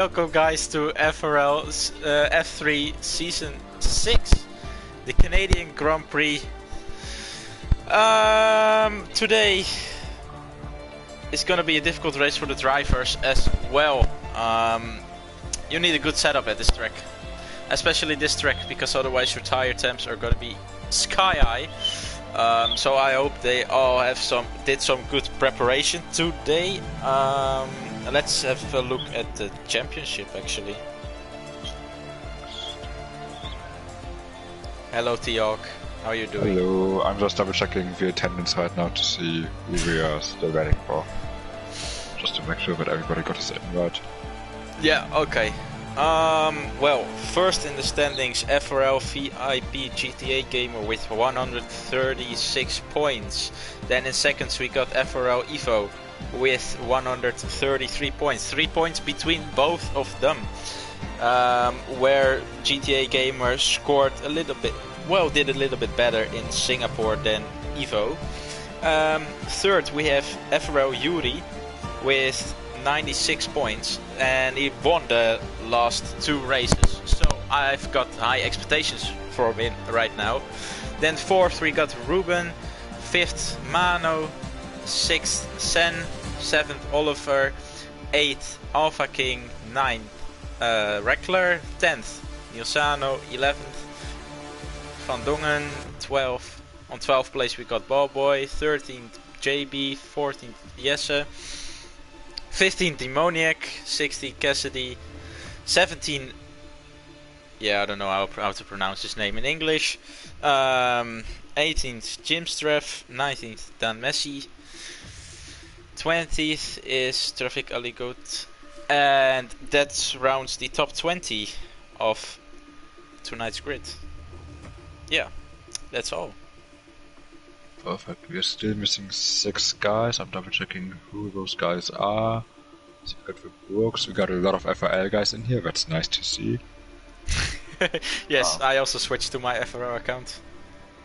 Welcome guys to FRL F3 Season 6, the Canadian Grand Prix. Today is gonna be a difficult race for the drivers as well. You need a good setup at this track, especially this track, because otherwise your tire temps are gonna be sky high. So I hope they all have did some good preparation today. Let's have a look at the championship actually. Hello Tiok, how are you doing? Hello, I'm just double checking the attendance right now to see who we are still waiting for. Just to make sure that everybody got his invite. Yeah, okay. Well, first in the standings, FRL VIP GTA Gamer with 136 points. Then in seconds we got FRL Evo with 133 points. 3 points between both of them. Where GTA Gamer scored a little bit, did a little bit better in Singapore than Evo. Third we have FRL Yuri with 96 points, and he won the last 2 races, so I've got high expectations for him right now. Then fourth we got Ruben, fifth Mano, sixth Sen, seventh Oliver, eighth Alpha King, ninth Reckler, 10th Nilsano, 11th Van Dongen, 12th. On 12th place we got Ballboy, 13th JB, 14th Jesse, 15th Demoniac, 16th Cassidy, 17th, I don't know how to pronounce his name in English, 18th Jimstreff, 19th Dan Messi, 20th is Traffic Aligot, and that rounds the top 20 of tonight's grid. Yeah, that's all. Perfect. We are still missing 6 guys. I'm double checking who those guys are. So we got the Brooks. We got a lot of FRL guys in here. That's nice to see. Yes, I also switched to my FRL account.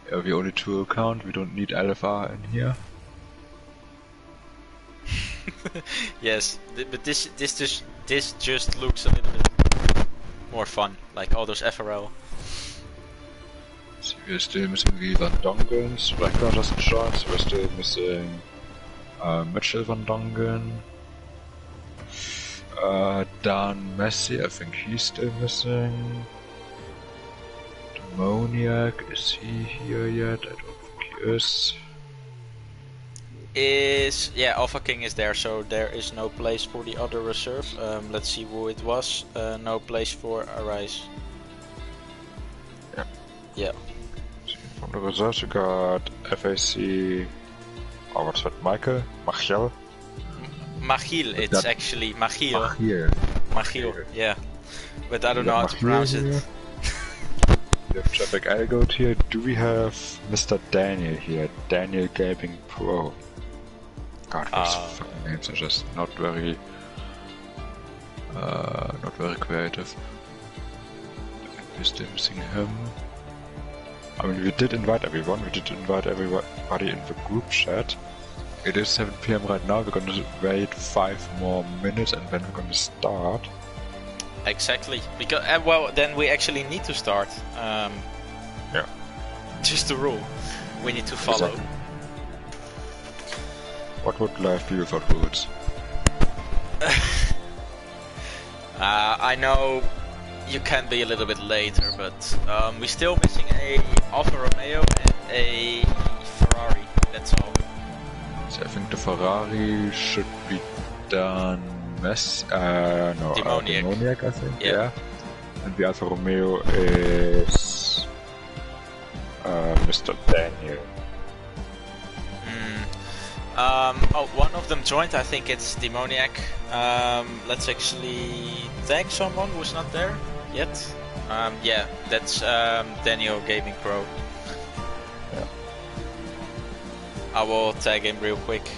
Yeah, we only 2 account. We don't need Alpha in here. Yes, but this just looks a little bit more fun, like all those FRL. So we're still missing the Van Dongens. Recker just joined, so we're still missing Mitchell Van Dongen. Dan Messi, I think he's still missing. Demoniac, is he here yet? I don't think he is. Alpha King is there, so there is no place for the other reserve. Let's see who it was. No place for Arise. Yeah. From the reserves we got FAC, what's that, Michael? Machiel? Machiel, it's actually Machiel. Machiel, yeah. But I don't know how to pronounce it. We have Traffic Algoed here. Do we have Mr. Daniel here? Daniel Gaming Pro. God, those fucking names are just not very creative. We're still missing him. I mean, we did invite everyone. We did invite everybody in the group chat. It is 7 PM right now. We're gonna wait 5 more minutes and then we're gonna start. Exactly. Because then we actually need to start. Yeah. Just the rule. We need to follow. Exactly. What would life be without rules? I know you can be a little bit later, but we're still missing a Alfa Romeo and a Ferrari. That's all. So I think the Ferrari should be done. Demoniac, I think. Yeah. And the Alfa Romeo is Mr. Daniel. One of them joined. I think it's Demoniac. Let's actually tag someone who's not there yet. Yeah, that's Daniel Gaming Pro. Yeah. I will tag him real quick.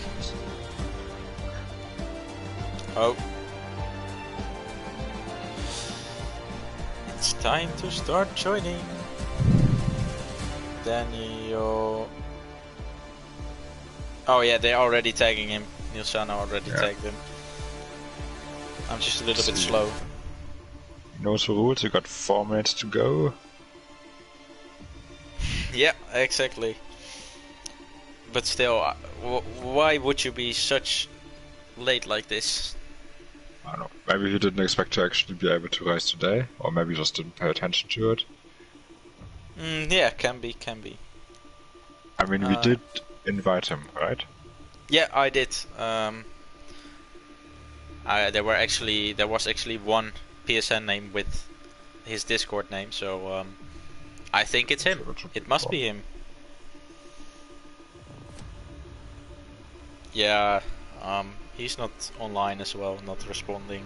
Oh. It's time to start joining. Daniel. Oh yeah, they're already tagging him. Nilsano already tagged him. I'm just a little bit slow. He knows the rules. We got 4 minutes to go. Yeah, exactly. But still, why would you be such late like this? I don't know. Maybe he didn't expect to actually be able to race today, or maybe just didn't pay attention to it. Yeah, can be. I mean, we did invite him, right? Yeah, I did. There was actually one PSN name with his Discord name, so I think it's him. It must be him. Yeah, he's not online as well, not responding.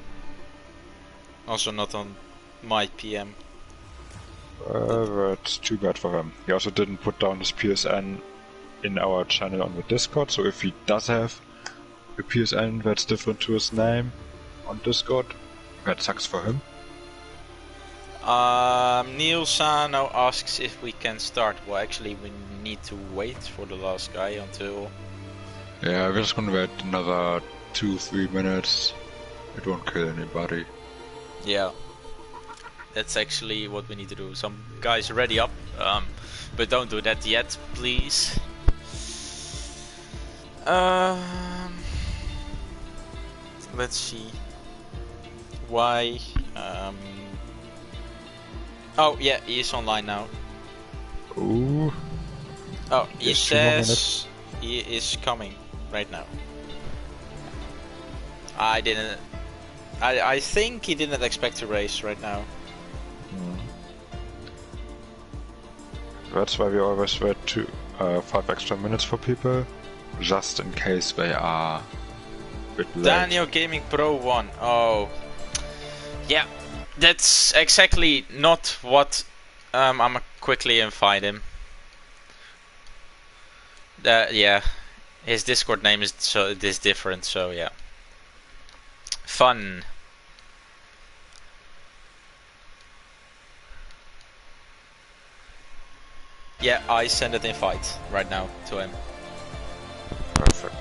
Also not on my PM. That's too bad for him. He also didn't put down his PSN in our channel on the Discord, so if he does have a PSN that's different to his name on Discord, that sucks for him. Neil Sano asks if we can start. Well, actually, we need to wait for the last guy until... Yeah, we're just gonna wait another 2-3 minutes. It won't kill anybody. Yeah. That's actually what we need to do. Some guys ready up, but don't do that yet, please. Let's see. Why? Oh yeah, he is online now. Ooh. Oh, he says he is coming right now. I think he didn't expect to race right now. That's why we always wait 5 extra minutes for people, just in case they are a bit late. Daniel Gaming Pro 1. Oh, yeah, that's exactly not what. I'm gonna quickly invite him. Yeah, his Discord name is different. So yeah, fun. Yeah, I send an invite right now to him. Perfect.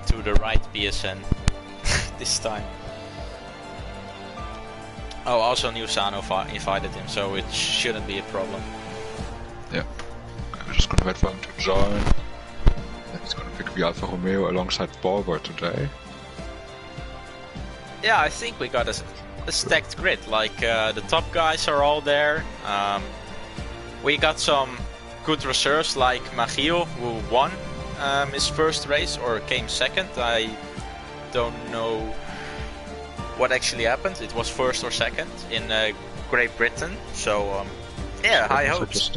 To the right PSN this time. Oh, also New Sano invited him, so it shouldn't be a problem. Yeah. I'm just gonna wait for him to join. Then he's gonna pick the Alfa Romeo alongside Ballboy today. Yeah, I think we got a stacked grid. Like the top guys are all there. We got some good reserves like Magio, who won his first race or came second. I don't know what actually happened. It was first or second in Great Britain. So yeah, high hopes.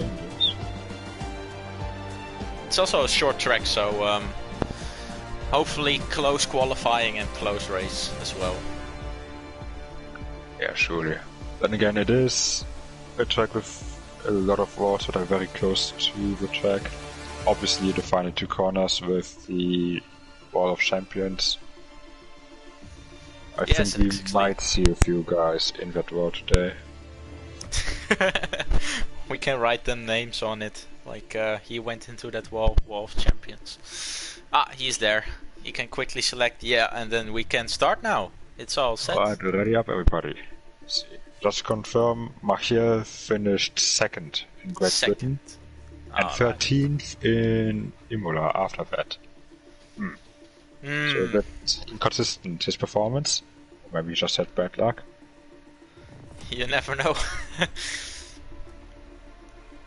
It's also a short track, so hopefully close qualifying and close race as well. Yeah, surely. Then again, it is a track with a lot of walls that are very close to the track. Obviously, the final 2 corners with the Wall of Champions. I think we might see a few guys in that wall today. We can write them names on it. Like he went into that wall of champions. Ah, he's there. He can quickly select, yeah, and then we can start now. It's all set. Alright, ready up everybody. Let's see. Just to confirm, Machiel finished 2nd in Great Britain and 13th in Imola after that. So that's inconsistent, his performance. Or maybe he just had bad luck. You never know.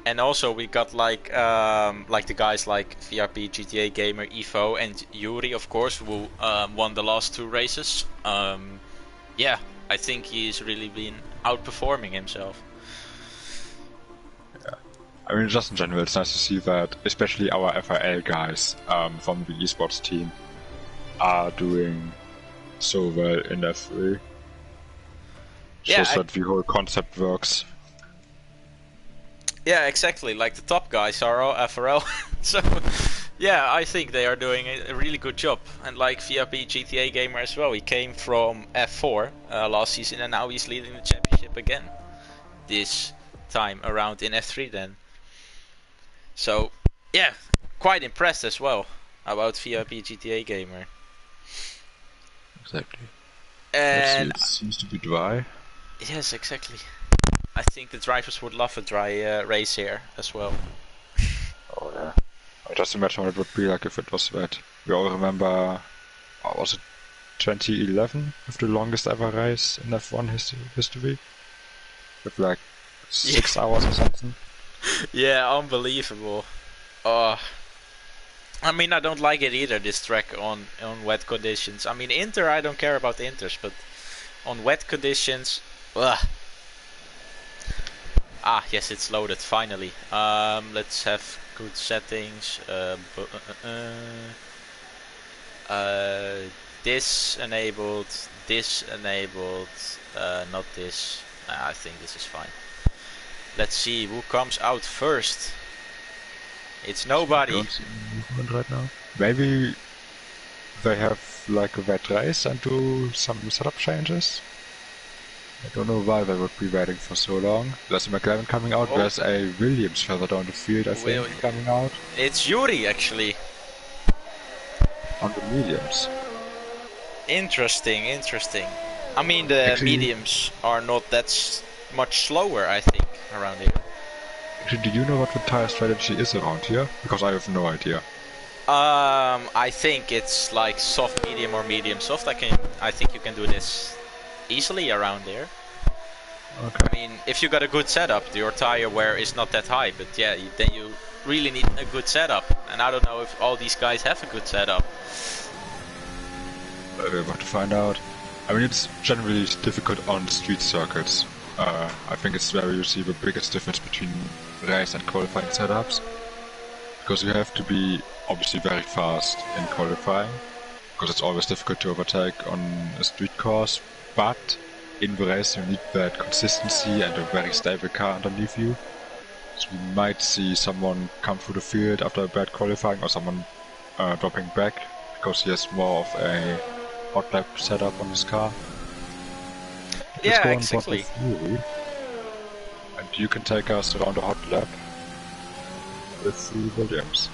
And also we got like the guys like VRP, GTA Gamer, Evo, and Yuri, of course, who won the last 2 races. Yeah, I think he's really been outperforming himself. Yeah, I mean, just in general, it's nice to see that, especially our FRL guys from the esports team are doing so well in F3. Shows that the whole concept works. Yeah, exactly. Like the top guys are all FRL. So, yeah, I think they are doing a really good job. And like VRP GTA Gamer as well. He came from F4 last season and now he's leading the championship again. This time around in F3 then. So, yeah, quite impressed as well about VRP GTA Gamer. Exactly. Let's see, And it seems to be dry. yes, exactly. I think the drivers would love a dry race here as well. Oh yeah. I just imagine what it would be like if it was wet. We all remember, was it 2011 with the longest ever race in F1 history? With like 6 hours or something. Yeah, unbelievable. Oh, I mean, I don't like it either, this track on wet conditions. I mean, Inter, I don't care about Inters, but on wet conditions, ugh. Ah, yes, it's loaded, finally. Let's have good settings. This enabled, not this. I think this is fine. Let's see who comes out first. It's nobody. Don't see any movement right now. Maybe they have like a wet race and do some setup changes. I don't know why they would be waiting for so long. There's a McLaren coming out. Oh. There's a Williams further down the field, I think, coming out. It's Yuri, actually. On the mediums. Interesting. I mean, the mediums are not that much slower, I think, around here. Actually, do you know what the tire strategy is around here? Because I have no idea. I think it's like soft, medium, or medium soft. I think you can do this easily around there. Okay. I mean, if you got a good setup, your tire wear is not that high, but yeah, then you really need a good setup. And I don't know if all these guys have a good setup. We're about to find out. I mean, it's generally difficult on street circuits. I think it's where you see the biggest difference between race and qualifying setups. Because you have to be obviously very fast in qualifying, because it's always difficult to overtake on a street course, but in the race you need that consistency and a very stable car underneath you. So we might see someone come through the field after a bad qualifying, or someone dropping back because he has more of a hot lap setup on his car. Yeah, exactly. You, and you can take us around a hot lap with the Williams.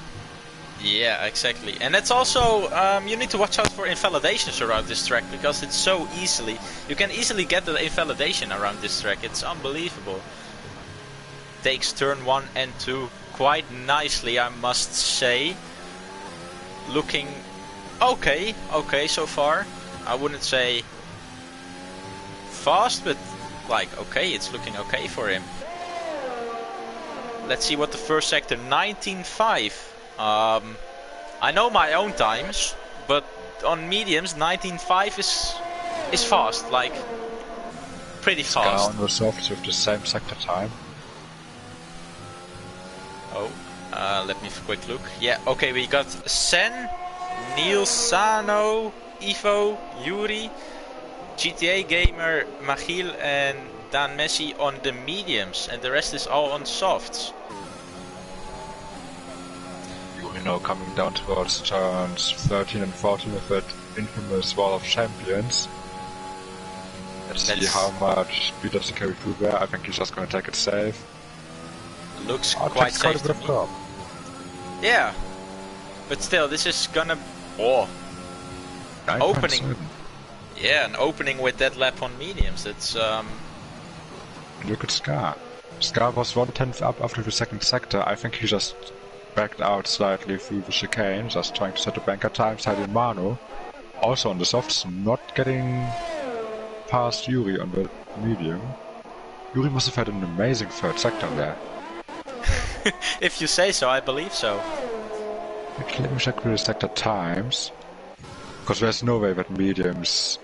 Yeah, exactly. And it's also, you need to watch out for invalidations around this track, because it's so you can easily get the invalidation around this track. It's unbelievable. Takes turn 1 and 2 quite nicely, I must say. Looking okay so far. I wouldn't say fast, but like okay, it's looking okay for him. Let's see what the first sector, 19.5. I know my own times, but on mediums 19.5 is fast, like pretty fast. On the softs with the same sector time. Oh, let me have a quick look. Yeah, okay, we got Sen, Neil Sano, Ivo, Yuri, GTA Gamer, Magiel and Dan Messi on the mediums, and the rest is all on softs. You know, coming down towards turns 13 and 14 with that infamous Wall of Champions. Let's see how much speed does he carry through there. I think he's just gonna take it safe. Looks quite safe to me. Yeah, but still, this is gonna... Oh, opening. Yeah, an opening with that lap on mediums. It's Look at Scar. Scar was 1/10 up after the second sector. I think he just backed out slightly through the chicane, just trying to set a banker time. Sadio Mano, also on the softs, not getting past Yuri on the medium. Yuri must have had an amazing third sector there. If you say so, I believe so. Okay, let me check the sector times. Because there's no way that mediums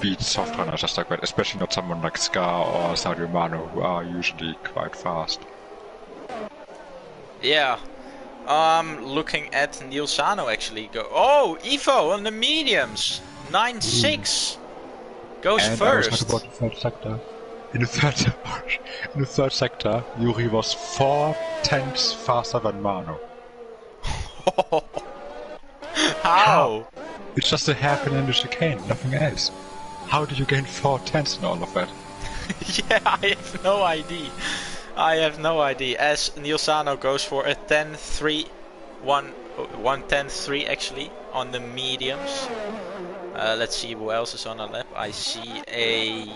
beat soft runners just like that, especially not someone like Scar or Sadio Mano, who are usually quite fast. Yeah. Looking at Neil Sano actually go. Oh, Ivo on the mediums. 9.6 goes and first. I was talking about the third sector. In the third sector, Yuri was 4/10 faster than Mano. How? It's just a hairpin in the chicane, nothing else. How do you gain 4/10 in all of that? Yeah, I have no idea. As Neil Sano goes for a 10.3, 1:10.3 actually on the mediums. Let's see who else is on the lap. I see a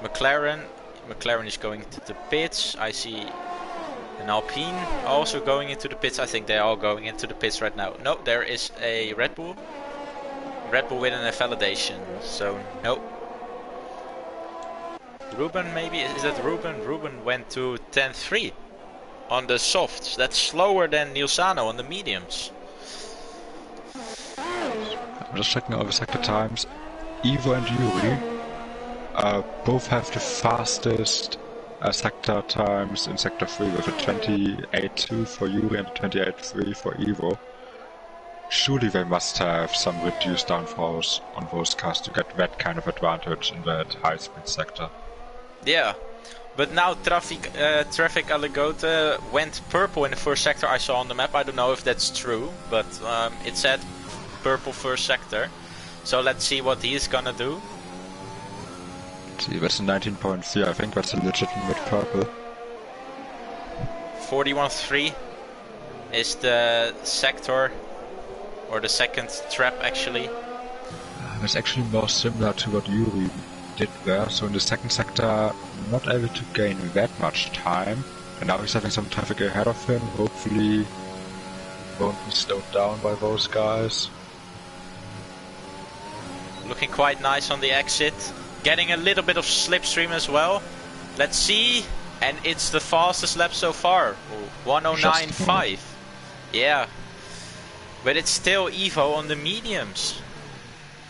McLaren. McLaren is going to the pits. I see an Alpine also going into the pits. I think they're all going into the pits right now. No, there is a Red Bull. Red Bull with an validation. So no. Ruben maybe? Is that Ruben? Ruben went to 10.3 on the softs. That's slower than Nilsano on the mediums. I'm just checking all the sector times. Ivo and Yuri both have the fastest sector times in sector 3 with a 28.2 for Yuri and a 28.3 for Ivo. Surely they must have some reduced downforce on those cars to get that kind of advantage in that high-speed sector. Yeah, but now Traffic Allegote went purple in the first sector I saw on the map. I don't know if that's true, but it said purple first sector. So let's see what he's gonna do. Let's see, that's a 19.3, I think that's a legitimate purple. 41.3 is the sector, or the second trap actually. That's actually more similar to what Yuri did there. So in the second sector, not able to gain that much time. And now he's having some traffic ahead of him. Hopefully won't be slowed down by those guys. Looking quite nice on the exit. Getting a little bit of slipstream as well. Let's see. And it's the fastest lap so far. 109.5. Yeah. But it's still Evo on the mediums,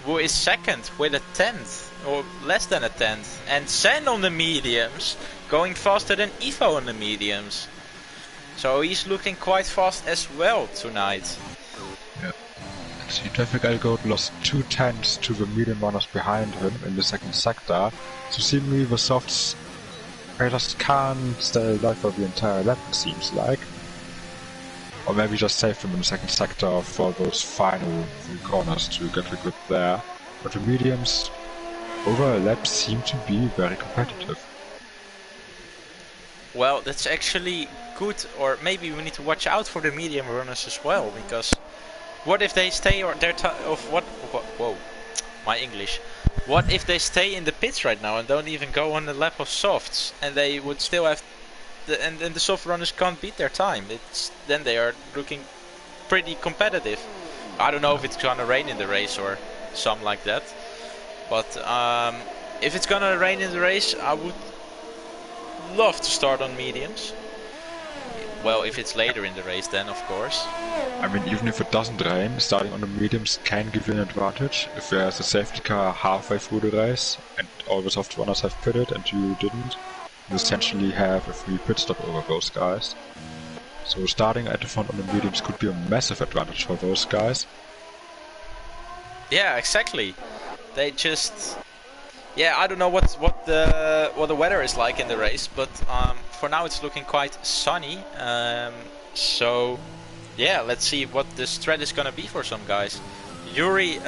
who is second with a 10th. Or less than a 10th. And Sen on the mediums, going faster than Evo on the mediums. So he's looking quite fast as well tonight. Yeah. Let's see, Traffic Allegote lost 2 tenths to the medium runners behind him in the second sector. So seemingly the softs just can't stay alive for the entire lap, it seems like. Or maybe just save them in the second sector for those final 3 corners to get the grip there. But the mediums over a lap seem to be very competitive. Well, that's actually good, or maybe we need to watch out for the medium runners as well, because what if they stay or their whoa, my English. What if they stay in the pits right now and don't even go on the lap of softs, and they would still have and the soft runners can't beat their time. Then they are looking pretty competitive. I don't know if it's gonna rain in the race or something like that. But if it's gonna rain in the race, I would love to start on mediums. Well, if it's later in the race, then of course. I mean, even if it doesn't rain, starting on the mediums can give you an advantage. If there's a safety car halfway through the race and all the soft runners have pitted and you didn't, you essentially have a free pit stop over those guys. So starting at the front on the mediums could be a massive advantage for those guys. Yeah, exactly. They just, yeah, I don't know what the weather is like in the race, but for now it's looking quite sunny. So yeah, let's see what the strat is gonna be for some guys. Yuri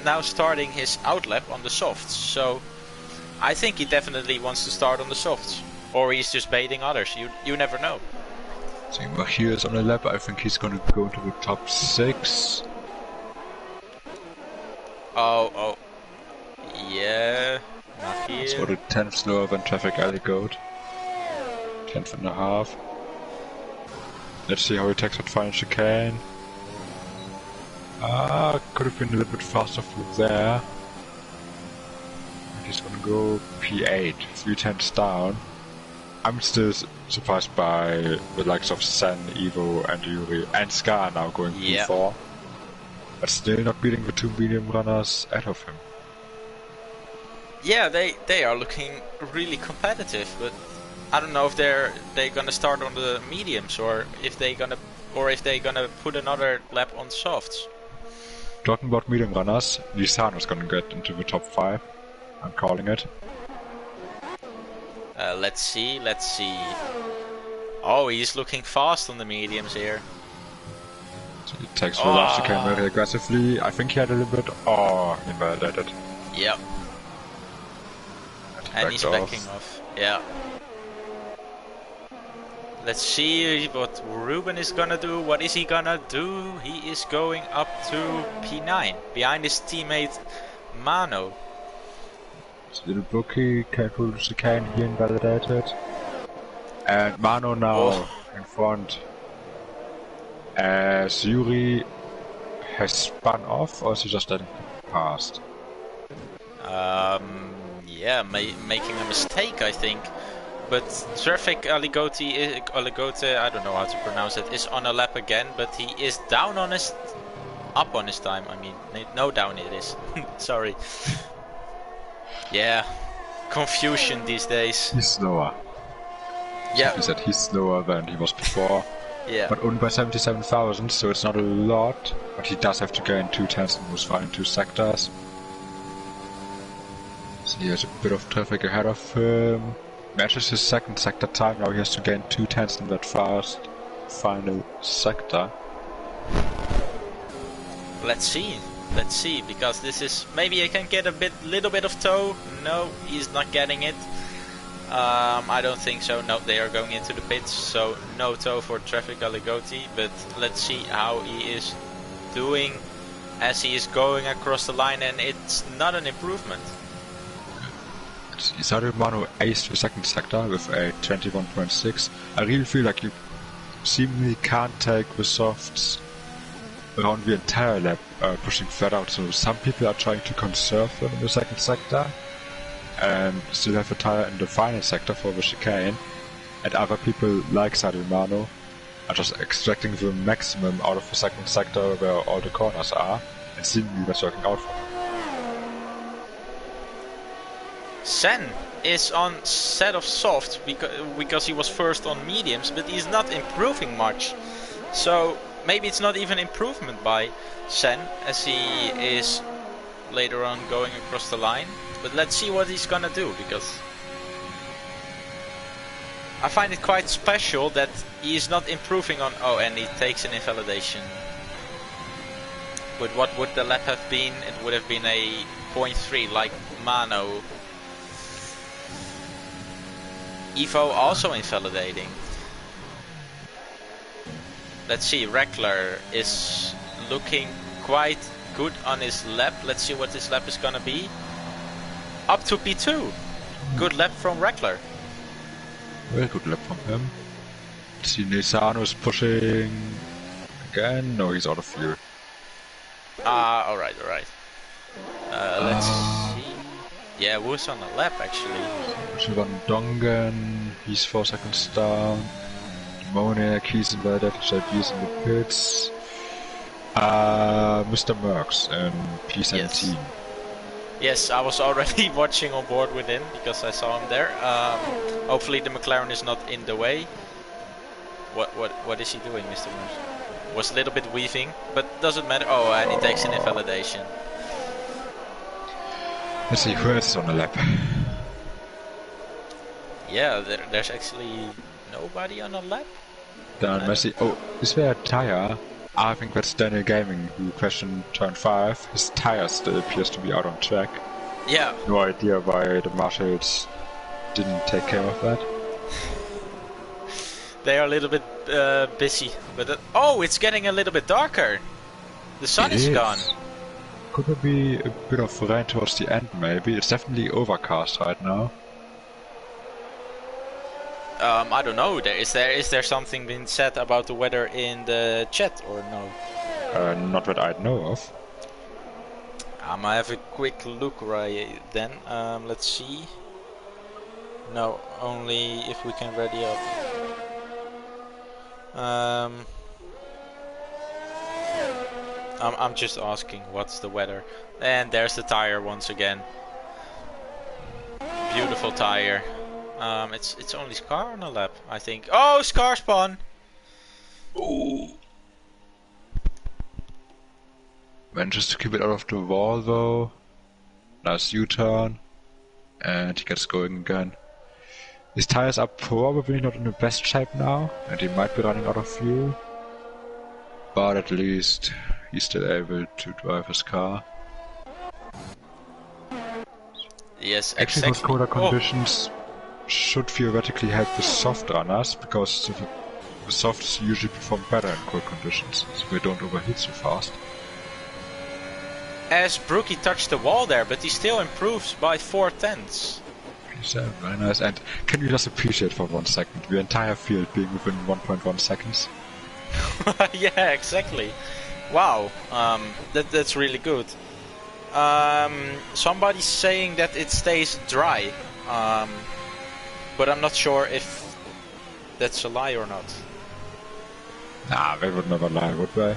now starting his outlap on the softs, so I think he definitely wants to start on the softs, or he's just baiting others. You never know. So Mahir is on the lap. I think he's gonna go into the top 6. Oh, yeah. Mahir. It's about a 10th slower than Traffic Allegote. 10th and a half. Let's see how he takes that final chicane. Could have been a little bit faster through there. And he's gonna go P8, 3 tenths down. I'm still surprised by the likes of Sen, Evo, and Yuri, and Ska now going P4. But still not beating the 2 medium runners ahead of him. Yeah, they are looking really competitive, but I don't know if they're gonna start on the mediums or if they gonna put another lap on softs. Talking about medium runners, Lisano's gonna get into the top 5. I'm calling it. Let's see. Oh, he's looking fast on the mediums here. So he takes the last chicane very aggressively. I think he had a little bit. Oh, he validated. Yep. And he's backing off. Yeah. Let's see what Ruben is gonna do. What is he gonna do? He is going up to P9 behind his teammate Mano. It's a little bookie, careful chicane here invalidated. And Mano now in front. As Yuri has spun off, or is he just letting past? Yeah, making a mistake, I think. But Traffic Aligote, I don't know how to pronounce it, is on a lap again, but he is down on his, up on his time. I mean, no down it is. Sorry. Yeah, confusion these days. He's slower. Yeah. He said he's slower than he was before. Yeah. But only by 77,000, so it's not a lot. But he does have to gain 2/10 and moves far in 2 sectors. So he has a bit of traffic ahead of him. Matches his second sector time, now he has to gain 2/10 in that fast final sector. Let's see, because this is, maybe I can get a little bit of tow. No, he's not getting it. I don't think so. No, they are going into the pits, so no tow for Traffic Aligote. But let's see how he is doing as he is going across the line, and it's not an improvement. Isaru Mano aced the second sector with a 21.6. I really feel like you seemingly can't take the softs around the entire lap, pushing flat out. So some people are trying to conserve them in the second sector and still have a tire in the final sector for the chicane, and other people like Sadimano are just extracting the maximum out of the second sector where all the corners are, and seemingly that's working out for them. Sen is on set of soft because he was first on mediums, but he's not improving much. So maybe it's not even improvement by Sen, as he is later on going across the line. But let's see what he's gonna do, because I find it quite special that he is not improving on... Oh, and he takes an invalidation. But what would the lap have been? It would have been a 0.3 like Mano. Evo also invalidating. Let's see, Reckler is looking quite good on his lap. Let's see what his lap is gonna be. Up to P2. Good lap from Reckler. Very good lap from him. Let's see, Nisano is pushing again. No, he's out of fuel. Alright. Let's see. Yeah, who's on the lap actually? Shivan Dongan, he's 4 seconds down. Demoniac, he's in the JB's in the pits. Mr. Merckx in P17. Yes, I was already watching on board with him because I saw him there. Hopefully the McLaren is not in the way. What is he doing, Mr. Merckx? Was a little bit weaving, but doesn't matter. Oh, and he takes an invalidation. Let's see, who else is on the lap? Yeah, there's actually nobody on the lap. Dan Messi. Oh, is there a tire? I think that's Daniel Gaming who questioned turn 5. His tire still appears to be out on track. Yeah. No idea why the marshals didn't take care of that. They are a little bit busy. But oh, it's getting a little bit darker. The sun is gone. Could there be a bit of rain towards the end maybe? It's definitely overcast right now. I don't know. Is there something been said about the weather in the chat or no? Not that I know of. I'm gonna have a quick look right then. Let's see. No, only if we can ready up. I'm just asking what's the weather. And there's the tire once again. Beautiful tire. It's only Scar on a lap, I think. Oh, Scar spawn! Ooh. Manages to keep it out of the wall though. Nice U-turn. And he gets going again. His tires are probably not in the best shape now, and he might be running out of fuel. But at least he's still able to drive his car. Yes, actually, exactly. with colder conditions, should theoretically help the soft runners, because the softs usually perform better in cold conditions, so they don't overheat so fast. As Brookie touched the wall there, but he still improves by 4/10. Very nice. And can you just appreciate for 1 second the entire field being within 1.1 seconds? Yeah, exactly. Wow, that's really good. Somebody's saying that it stays dry, but I'm not sure if that's a lie or not. Nah, they would never lie, would they?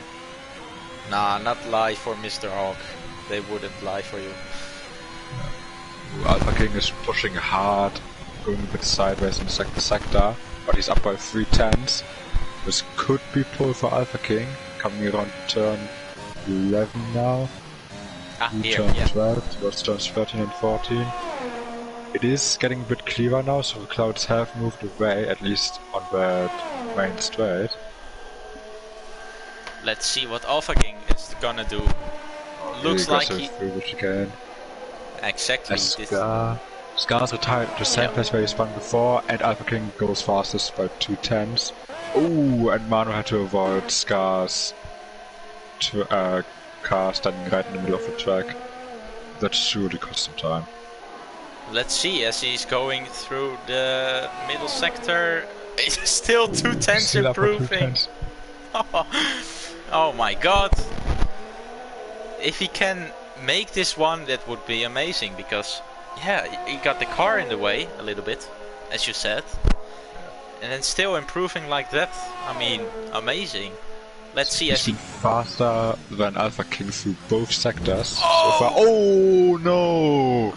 Nah, not lie for Mr. Hawk. They wouldn't lie for you. Alpha King is pushing hard, going a bit sideways in the second sector, but he's up by 3/10. This could be pole for Alpha King, coming around turn 11 now. Turn 12, towards turns 13 and 14. It is getting a bit clearer now, so the clouds have moved away, at least on that main straight. Let's see what Alpha King is gonna do. Looks like he... Exactly. Scar's retired to the same place where he spun before, and Alpha King goes fastest by 2/10. Oh, and Manu had to avoid Scar's car standing right in the middle of the track. That surely cost him time. Let's see, as he's going through the middle sector, it's still 2/10 improving. Oh my god. If he can make this one, that would be amazing, because yeah, he got the car in the way a little bit, as you said, and then still improving like that. I mean, amazing. Let's see as he... faster than Alpha King through both sectors so far. Oh no!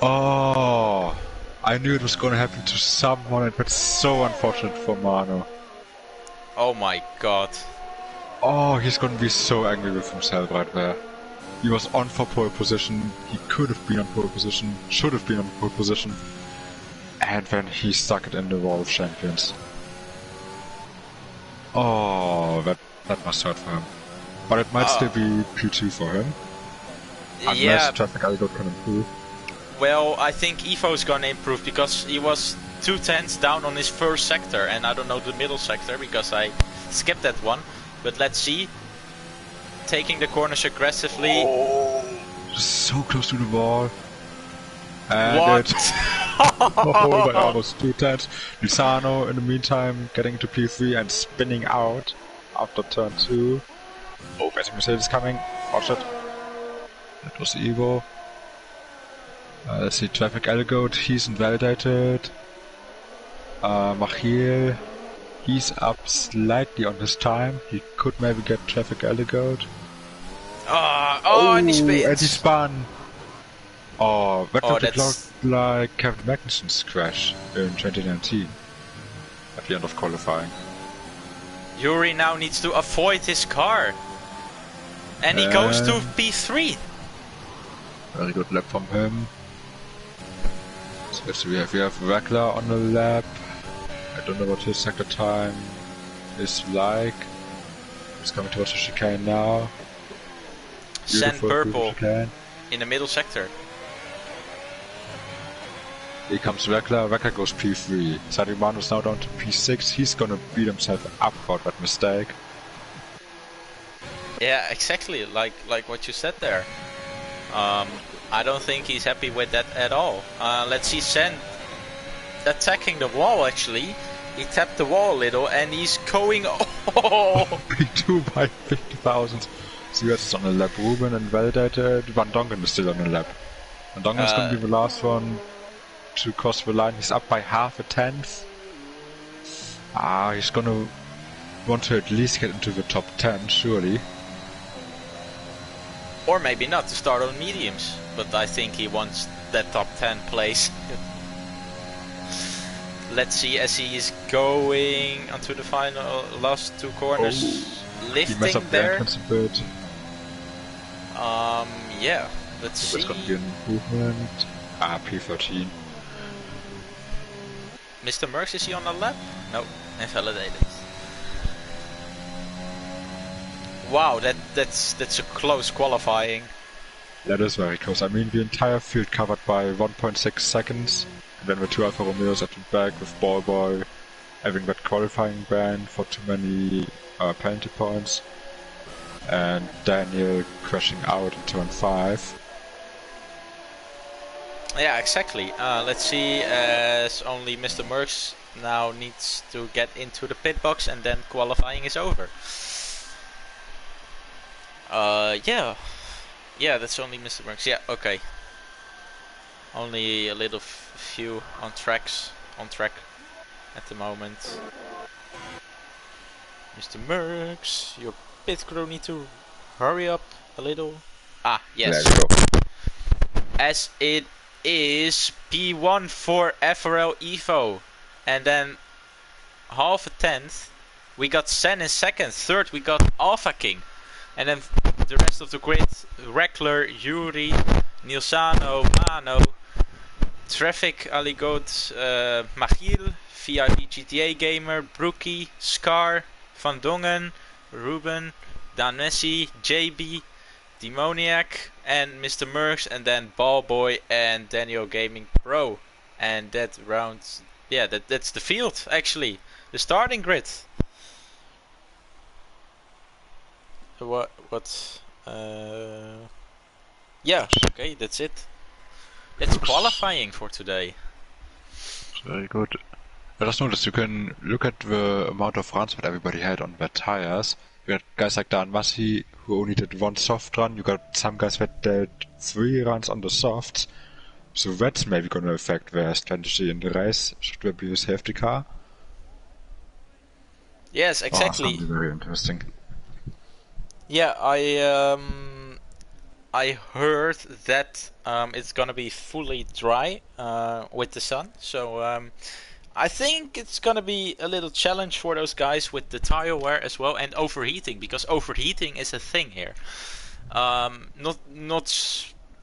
Oh, I knew it was gonna happen to someone, but it's so unfortunate for Manu. Oh my god. Oh, he's gonna be so angry with himself right there. He was on for pole position, he could have been on pole position, should have been on pole position, and then he stuck it in the wall of champions. Oh, that must hurt for him. But it might still be P2 for him. Unless traffic algo can improve. Well, I think Evo's gonna improve, because he was 2/10 down on his first sector, and I don't know the middle sector because I skipped that one. But let's see. Taking the corners aggressively. Oh, so close to the wall. And what? Oh, by almost 2/10. Lizano in the meantime getting to P3 and spinning out after turn 2. Oh, there's a Mercedes coming. Watch it. That was Evo. Let's see, traffic algo, he's invalidated. Machiel, he's up slightly on his time. He could maybe get traffic algo. And he spins. And he spun. Oh, that would look like Kevin Magnussen's crash in 2019 at the end of qualifying. Yuri now needs to avoid his car. And he goes to P3. Very good lap from him. So we have Wagler on the lap. I don't know what his sector time is like. He's coming towards the chicane now. Sand purple in the middle sector. Here comes Wagler. Wagler goes P3. Sadiman is now down to P6. He's gonna beat himself up for that mistake. Yeah, exactly. Like what you said there. I don't think he's happy with that at all. Let's see Sen attacking the wall actually. He tapped the wall a little and he's going... Oh! P2 by 50,000. Sivas is on the lap. Ruben invalidated. Van Dongen is still on the lap. Van Dongen is going to be the last one to cross the line. He's up by half a tenth. He's going to want to at least get into the top 10, surely. Or maybe not, to start on mediums. But I think he wants that top 10 place. Let's see as he is going onto the final last two corners. Lifting he up there. The a bit. Yeah, let's see. There's going to be an improvement. P13. Mr. Merckx, is he on the lap? No, invalidated. Wow, that's a close qualifying. That is very close. I mean, the entire field covered by 1.6 seconds, and then the two Alfa Romeos at the back with Ball Boy having that qualifying ban for too many penalty points, and Daniel crashing out in turn 5. Yeah, exactly. Let's see, as only Mr. Merckx now needs to get into the pit box and then qualifying is over. Yeah, that's only Mr. Merckx. Yeah, okay. Only a little few on track at the moment. Mr. Merckx, your pit crew need to hurry up a little. Ah, yes. Let's go. As it is P1 for FRL Evo, and then half a tenth we got Sen in second, third we got Alpha King, and then the rest of the grid: Reckler, Yuri, Nilsano, Mano, Traffic, Aligot, Magiel, VIP GTA Gamer, Brookie, Scar, Van Dongen, Ruben, Dan Messi, JB, Demoniac, and Mr. Merckx, and then Ball Boy and Daniel Gaming Pro. And that round, yeah, that's the field actually, the starting grid. Yeah, okay, that's it. That's qualifying for today. Very good. I just noticed you can look at the amount of runs that everybody had on their tires. You got guys like Dan Massi who only did one soft run. You got some guys that did 3 runs on the softs. So that's maybe going to affect their strategy in the race. Should there be a safety car? Yes, exactly. That's going to be very interesting. Yeah, I heard that it's gonna be fully dry with the sun, so I think it's gonna be a little challenge for those guys with the tire wear as well, and overheating, because overheating is a thing here. Not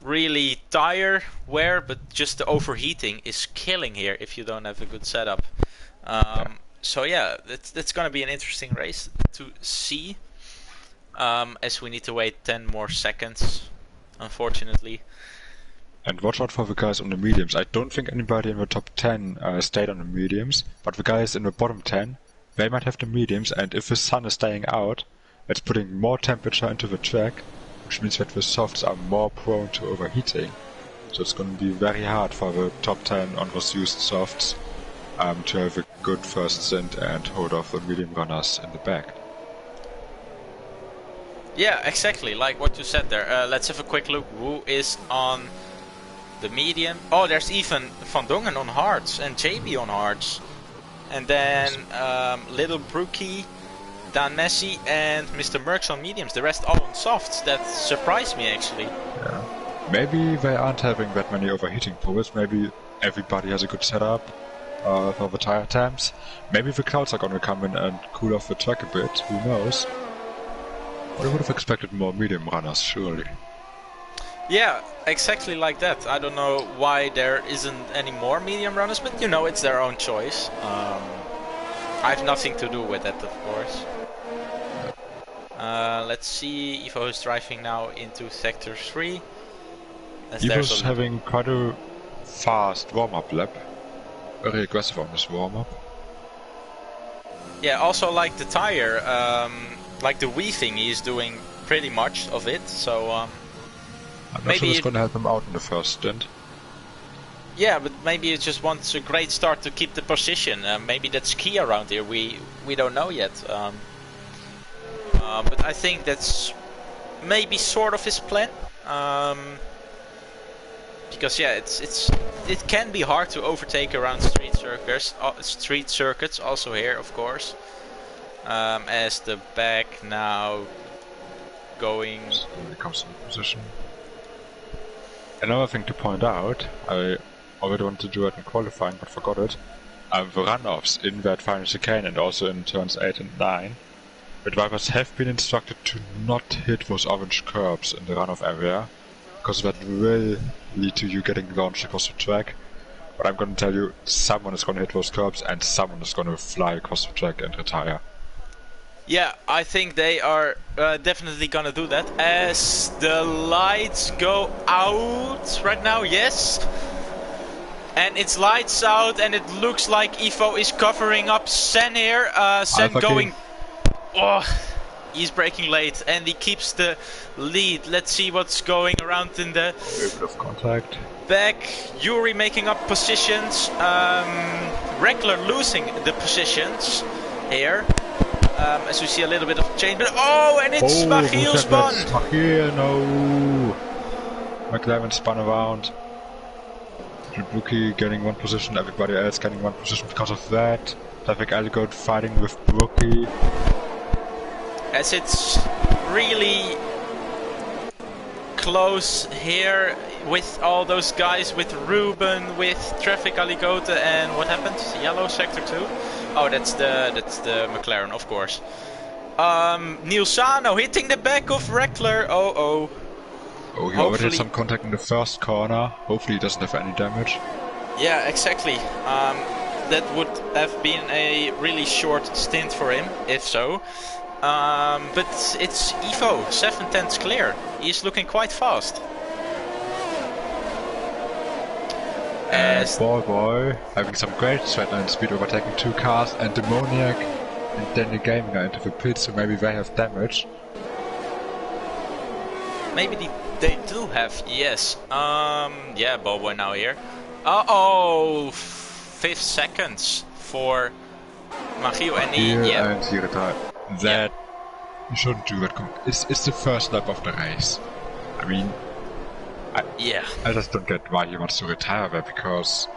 really tire wear, but just the overheating is killing here if you don't have a good setup. So yeah, that's gonna be an interesting race to see. As we need to wait 10 more seconds, unfortunately. And watch out for the guys on the mediums. I don't think anybody in the top 10 stayed on the mediums, but the guys in the bottom 10, they might have the mediums, and if the sun is staying out, it's putting more temperature into the track, which means that the softs are more prone to overheating. So it's going to be very hard for the top 10 on those used softs to have a good first stint and hold off the medium runners in the back. Yeah, exactly, like what you said there. Let's have a quick look who is on the medium. Oh, there's even Van Dongen on hards and JB on hards. And then Little Brookie, Dan Messi and Mr. Merckx on mediums. The rest all on softs. That surprised me actually. Yeah. Maybe they aren't having that many overheating problems. Maybe everybody has a good setup for the tire times. Maybe the clouds are gonna come in and cool off the track a bit. Who knows? I would have expected more medium runners, surely. Yeah, exactly like that. I don't know why there isn't any more medium runners, but you know, it's their own choice. I have nothing to do with that, of course. Let's see, Evo is driving now into Sector 3. Evo's having quite a fast warm-up lap. Very aggressive on this warm-up. Yeah, also like the tire, like the weaving, he's doing pretty much of it, so I'm not sure it's going to help him out in the first stint. Yeah, but maybe it just wants a great start to keep the position. Maybe that's key around here. We don't know yet. But I think that's maybe sort of his plan. Because yeah, it can be hard to overtake around street circuits. Also here, of course. As the back now going. Slowly comes in position. Another thing to point out, I already wanted to do it in qualifying but forgot it. The runoffs in that final chicane and also in turns 8 and 9, the drivers have been instructed to not hit those orange curbs in the runoff area, because that will lead to you getting launched across the track. But I'm going to tell you, someone is going to hit those curbs and someone is going to fly across the track and retire. Yeah, I think they are definitely gonna do that. As the lights go out right now, yes. And it's lights out, and it looks like Evo is covering up Sen here. Sen going... Oh, he's braking late, and he keeps the lead. Let's see what's going around in the... A bit of contact. Back, Yuri making up positions. Reckler losing the positions here. As we see a little bit of change, but and it's Machiel spun! Machiel, no! McLaren spun around. Brookie getting one position, everybody else getting one position because of that. Traffic Alligator fighting with Brookie. As it's really close here with all those guys, with Ruben, with Traffic Alligator, and what happened? Yellow sector 2? Oh, that's the McLaren, of course. Nilsano hitting the back of Reckler. Oh, he already had some contact in the first corner. Hopefully he doesn't have any damage. Yeah, exactly. That would have been a really short stint for him, if so. But it's Evo, 7/10 clear. He's looking quite fast. As Boy having some great straight line speed, overtaking 2 cars, and Demoniac and Danny Gaming are into the pit, so maybe they have damage. Maybe they do have, yes. Yeah, Boy now here. Uh-oh, 5 seconds for Machiel, and he retired. That you shouldn't do that. It's the first lap of the race. I mean, I just don't get why he wants to retire there, because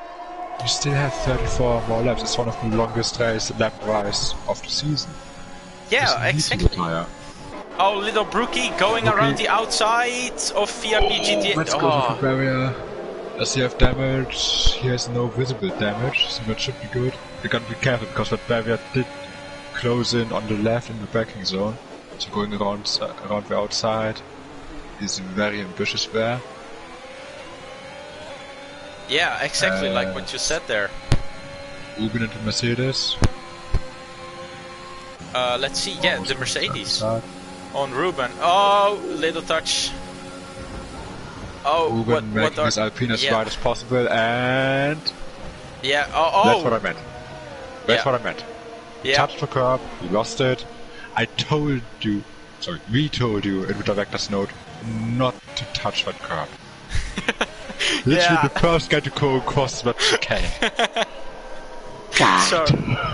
you still have 34 more laps. It's one of the longest race lap-wise of the season. Yeah, exactly. Oh, little Brookie going around the outside of VIP GTA. Let's go to the barrier. Does he have damage? He has no visible damage, so that should be good. You gotta be careful, because that barrier did close in on the left in the braking zone. So going around the outside is very ambitious there. Yeah, exactly like what you said there. Ruben into Mercedes. Let's see, yeah, the Mercedes. On Ruben. Oh, little touch. Oh, Ruben making his Alpine as wide as possible, and... Yeah, That's what I meant. That's what I meant. He touched the curb, he lost it. We told you in the director's note not to touch that curb. Literally the first guy to go across that chicane.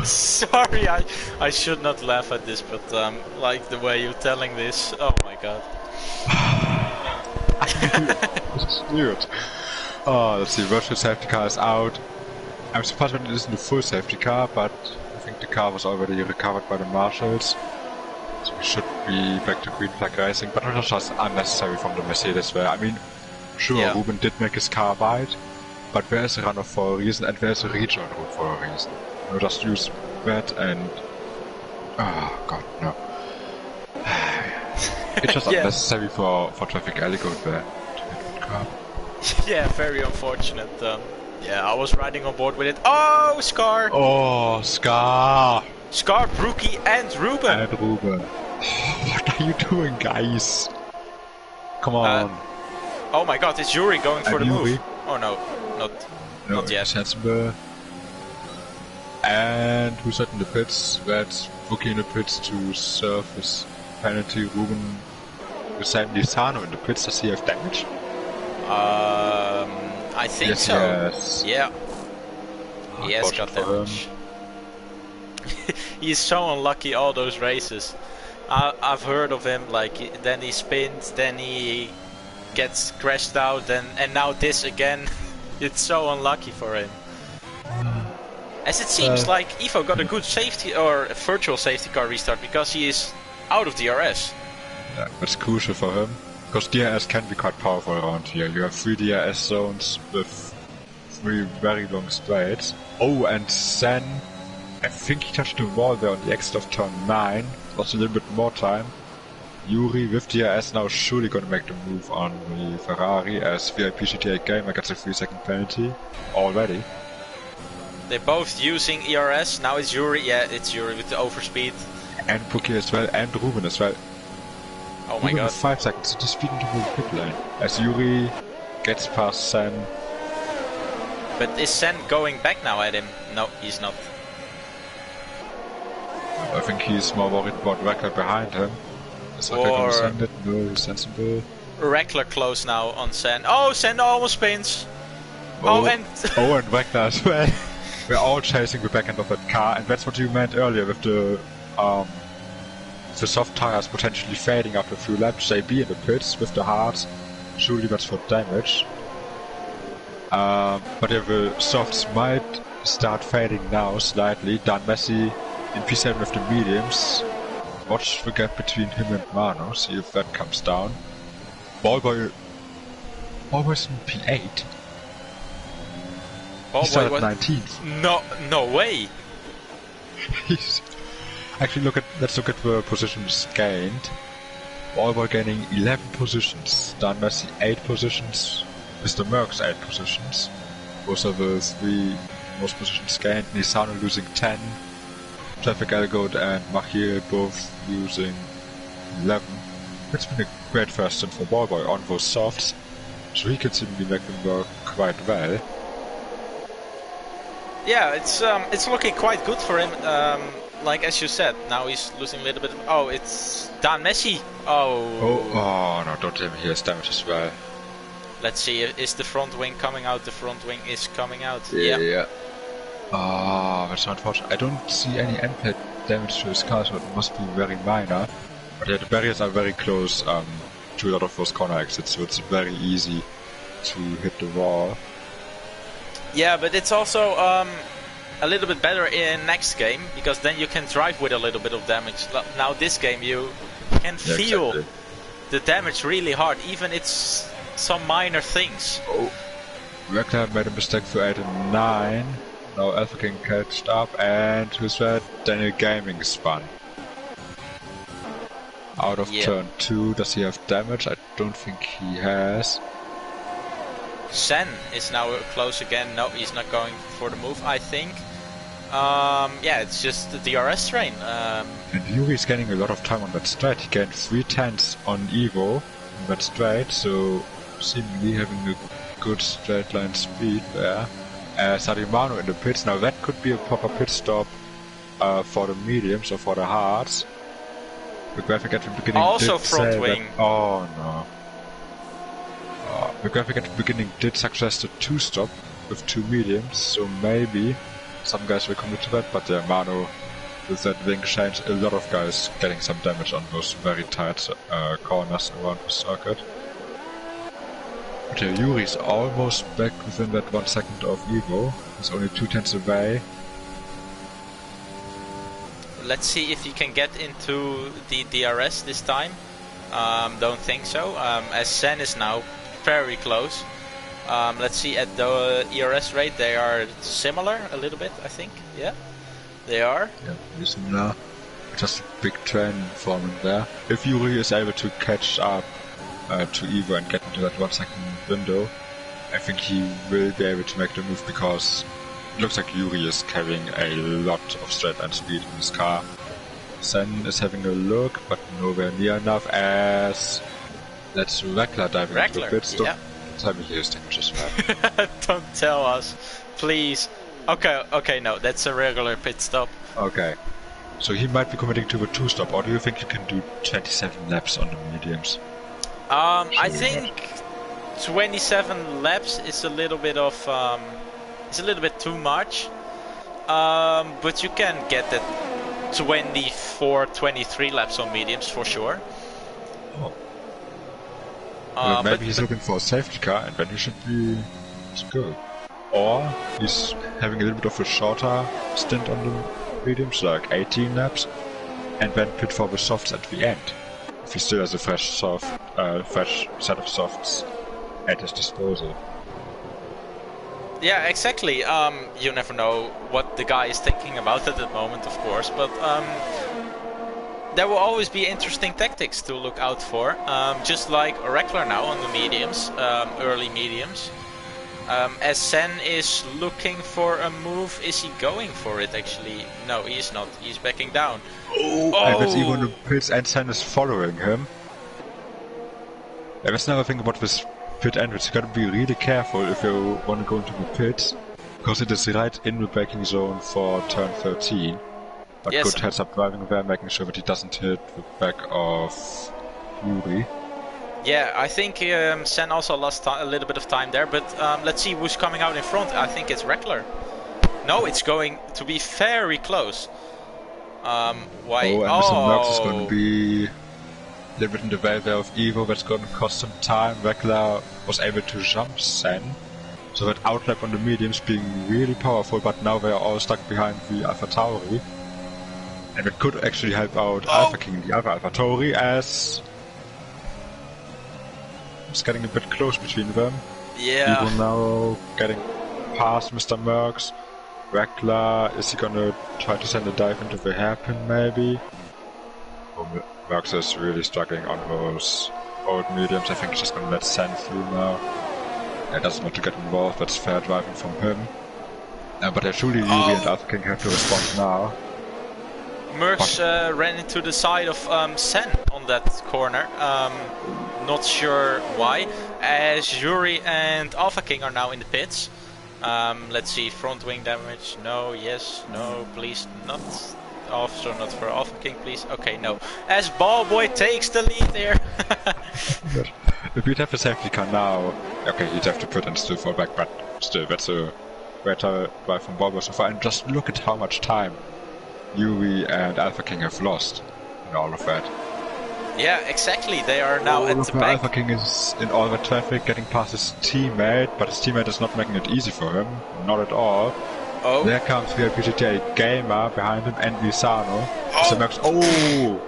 Sorry, I should not laugh at this, but like the way you're telling this, oh my god. This is weird. Oh, let's see, virtual safety car is out. I'm surprised when it isn't a full safety car, but I think the car was already recovered by the marshals. So we should be back to green flag racing, but it was just unnecessary from the Mercedes there. I mean, sure, Ruben did make his car wide, but there's a runoff for a reason, and there's a regional route for a reason. You just use that and... Oh god, no. It's just unnecessary for Traffic Alligator there to hit the car. Yeah, very unfortunate. Yeah, I was riding on board with it. Oh, Scar! Oh, Scar! Scar, Brookie, and Ruben! What are you doing, guys? Come on. Oh my god, it's Yuri going for the move. Oh no, not yet. Sensible. And who's that in the pits? That's Brookie in the pits to serve his penalty. Ruben beside Nilsano in the pits. Does he have damage? I think so. Yes. Yeah. He has got damage. He's so unlucky all those races. I've heard of him, like, then he spins, then he gets crashed out, and now this again. It's so unlucky for him. As it seems like Evo got a good safety or a virtual safety car restart because he is out of DRS. Yeah, that's crucial for him. Because DRS can be quite powerful around here. You have 3 DRS zones with 3 very long straights. Oh, and Sen, I think he touched the wall there on the exit of turn 9. Lost a little bit more time. Yuri with DRS now surely gonna make the move on the Ferrari as VIP GTA Gamer gets a 3-second penalty already. They're both using ERS. Now it's Yuri. Yeah, it's Yuri with the overspeed. And Prix as well, and Ruben as well. Oh my god. 5 seconds, it is speeding to the pit lane. As Yuri gets past Sen. But is Sen going back now at him? No, he's not. I think he's more worried about Reckler behind him. Is Reckler gonna send it? No, he's sensible. Reckler close now on Sen. Oh, Sen almost spins. And Reckler as well. We're all chasing the back end of that car, and that's what you meant earlier with the soft tires potentially fading after a few laps. They be in the pits with the hards. Surely that's for damage. But yeah, the softs might start fading now slightly. Dan Messi in P7 with the mediums. Watch the gap between him and Mano, see if that comes down. Ballboy always in P8. He started 19th. No way. Actually, let's look at the positions gained. Ballboy gaining 11 positions. Dan Messi 8 positions. Mr. Merckx 8 positions. Those are the 3 most positions gained. Nisano losing 10. Traffic Elgood and Machiel both losing 11. It's been a great first stint for Ballboy on those softs, so he could seem to be making work quite well. Yeah, it's looking quite good for him. Like as you said, now he's losing a little bit. Oh, it's Dan Messi. Oh no! Don't tell me he has damage as well. Let's see. Is the front wing coming out? The front wing is coming out. Yeah. Oh, that's unfortunate. I don't see any end-plate damage to his car, so it must be very minor. But yeah, the barriers are very close to a lot of those corner exits, so it's very easy to hit the wall. Yeah, but it's also a little bit better in next game, because then you can drive with a little bit of damage. Now this game you can feel the damage really hard, even it's some minor things. Oh, Reckler made a mistake for 8 and 9. Now Alpha King catched up, and who's that? Daniel Gaming spun. Out of turn 2, does he have damage? I don't think he has. Sen is now close again. No, he's not going for the move, I think. Yeah, it's just the DRS train. And Yuri's gaining a lot of time on that straight. He gained 3/10 on Evo on that straight, so seemingly having a good straight line speed there. Sarimano in the pits. Now that could be a proper pit stop for the mediums or for the hards. The graphic at the beginning also did front say wing. That, oh no. The graphic at the beginning did suggest a 2-stop with 2 mediums, so maybe some guys will commit to that, but Mano with that wing changed a lot of guys getting some damage on those very tight corners around the circuit. But Yuri's almost back within that 1 second of Evo. He's only 2/10 away. Let's see if he can get into the DRS this time. Don't think so. As Sen is now very close. Let's see at the ERS rate, they are similar a little bit, I think. Yeah, they are. Yeah, very similar. Just a big train forming there. If Yuri is able to catch up to Evo and get into that 1 second window, I think he will be able to make the move, because it looks like Yuri is carrying a lot of straight line speed in his car. Sen is having a look, but nowhere near enough, as that's Reckler diving into the pit stop. Yeah. Tell me he has damage as well. Don't tell us, please. Okay, no, that's a regular pit stop. Okay. So he might be committing to a 2-stop, or do you think you can do 27 laps on the mediums? I think 27 laps is a little bit of it's a little bit too much. But you can get that 24, 23 laps on mediums for sure. Oh. Well, maybe he's looking for a safety car, and then he should be good. Or he's having a little bit of a shorter stint on the mediums, like 18 laps, and then pit for the softs at the end. If he still has a fresh set of softs at his disposal. Yeah, exactly. You never know what the guy is thinking about at the moment, of course, but there will always be interesting tactics to look out for. Just like Reckler now on the mediums, early mediums. As Sen is looking for a move, is he going for it actually? No, he is not. He's backing down. Oh! And that's even the pits, and Sen is following him. That's another thing about this pit entrance. You gotta be really careful if you want to go into the pits, because it is right in the braking zone for turn 13. But yes. Good heads up driving there, making sure that he doesn't hit the back of Yuri. Yeah, I think Sen also lost a little bit of time there, but let's see who's coming out in front. I think it's Reckler. No, it's going to be very close. Why? Oh, and Mr. Merckx is going to be a little bit in the way there of Evo. That's going to cost some time. Reckler was able to jump Sen, so that outlap on the mediums being really powerful, but now they are all stuck behind the Alpha Tauri. And it could actually help out Alpha King, the other Alpha Tauri, as it's getting a bit close between them. Yeah. Evo now getting past Mr. Merckx. Reckler, is he gonna try to send a dive into the hairpin maybe? Oh, Merckx is really struggling on those old mediums. I think he's just gonna let Sen through now. He doesn't want to get involved, that's fair driving from him. But surely Yuri and Alpha King have to respond now. Merckx ran into the side of Sen on that corner. Not sure why. As Yuri and Alpha King are now in the pits. Let's see, front wing damage. No, yes, no, please, not. Also not for Alpha King, please. Okay, no. As Ballboy takes the lead there. If you'd have a safety car now, okay, you'd have to put in still fall back, but still, that's a better drive from Ballboy so far. And just look at how much time Yuri and Alpha King have lost in all of that. Yeah, exactly. They are now at the back. Alpha King is in all the traffic, getting past his teammate, but his teammate is not making it easy for him. Not at all. Oh. There comes the GTA Gamer behind him and Nisano. Oh. Mr. Merckx. Oh!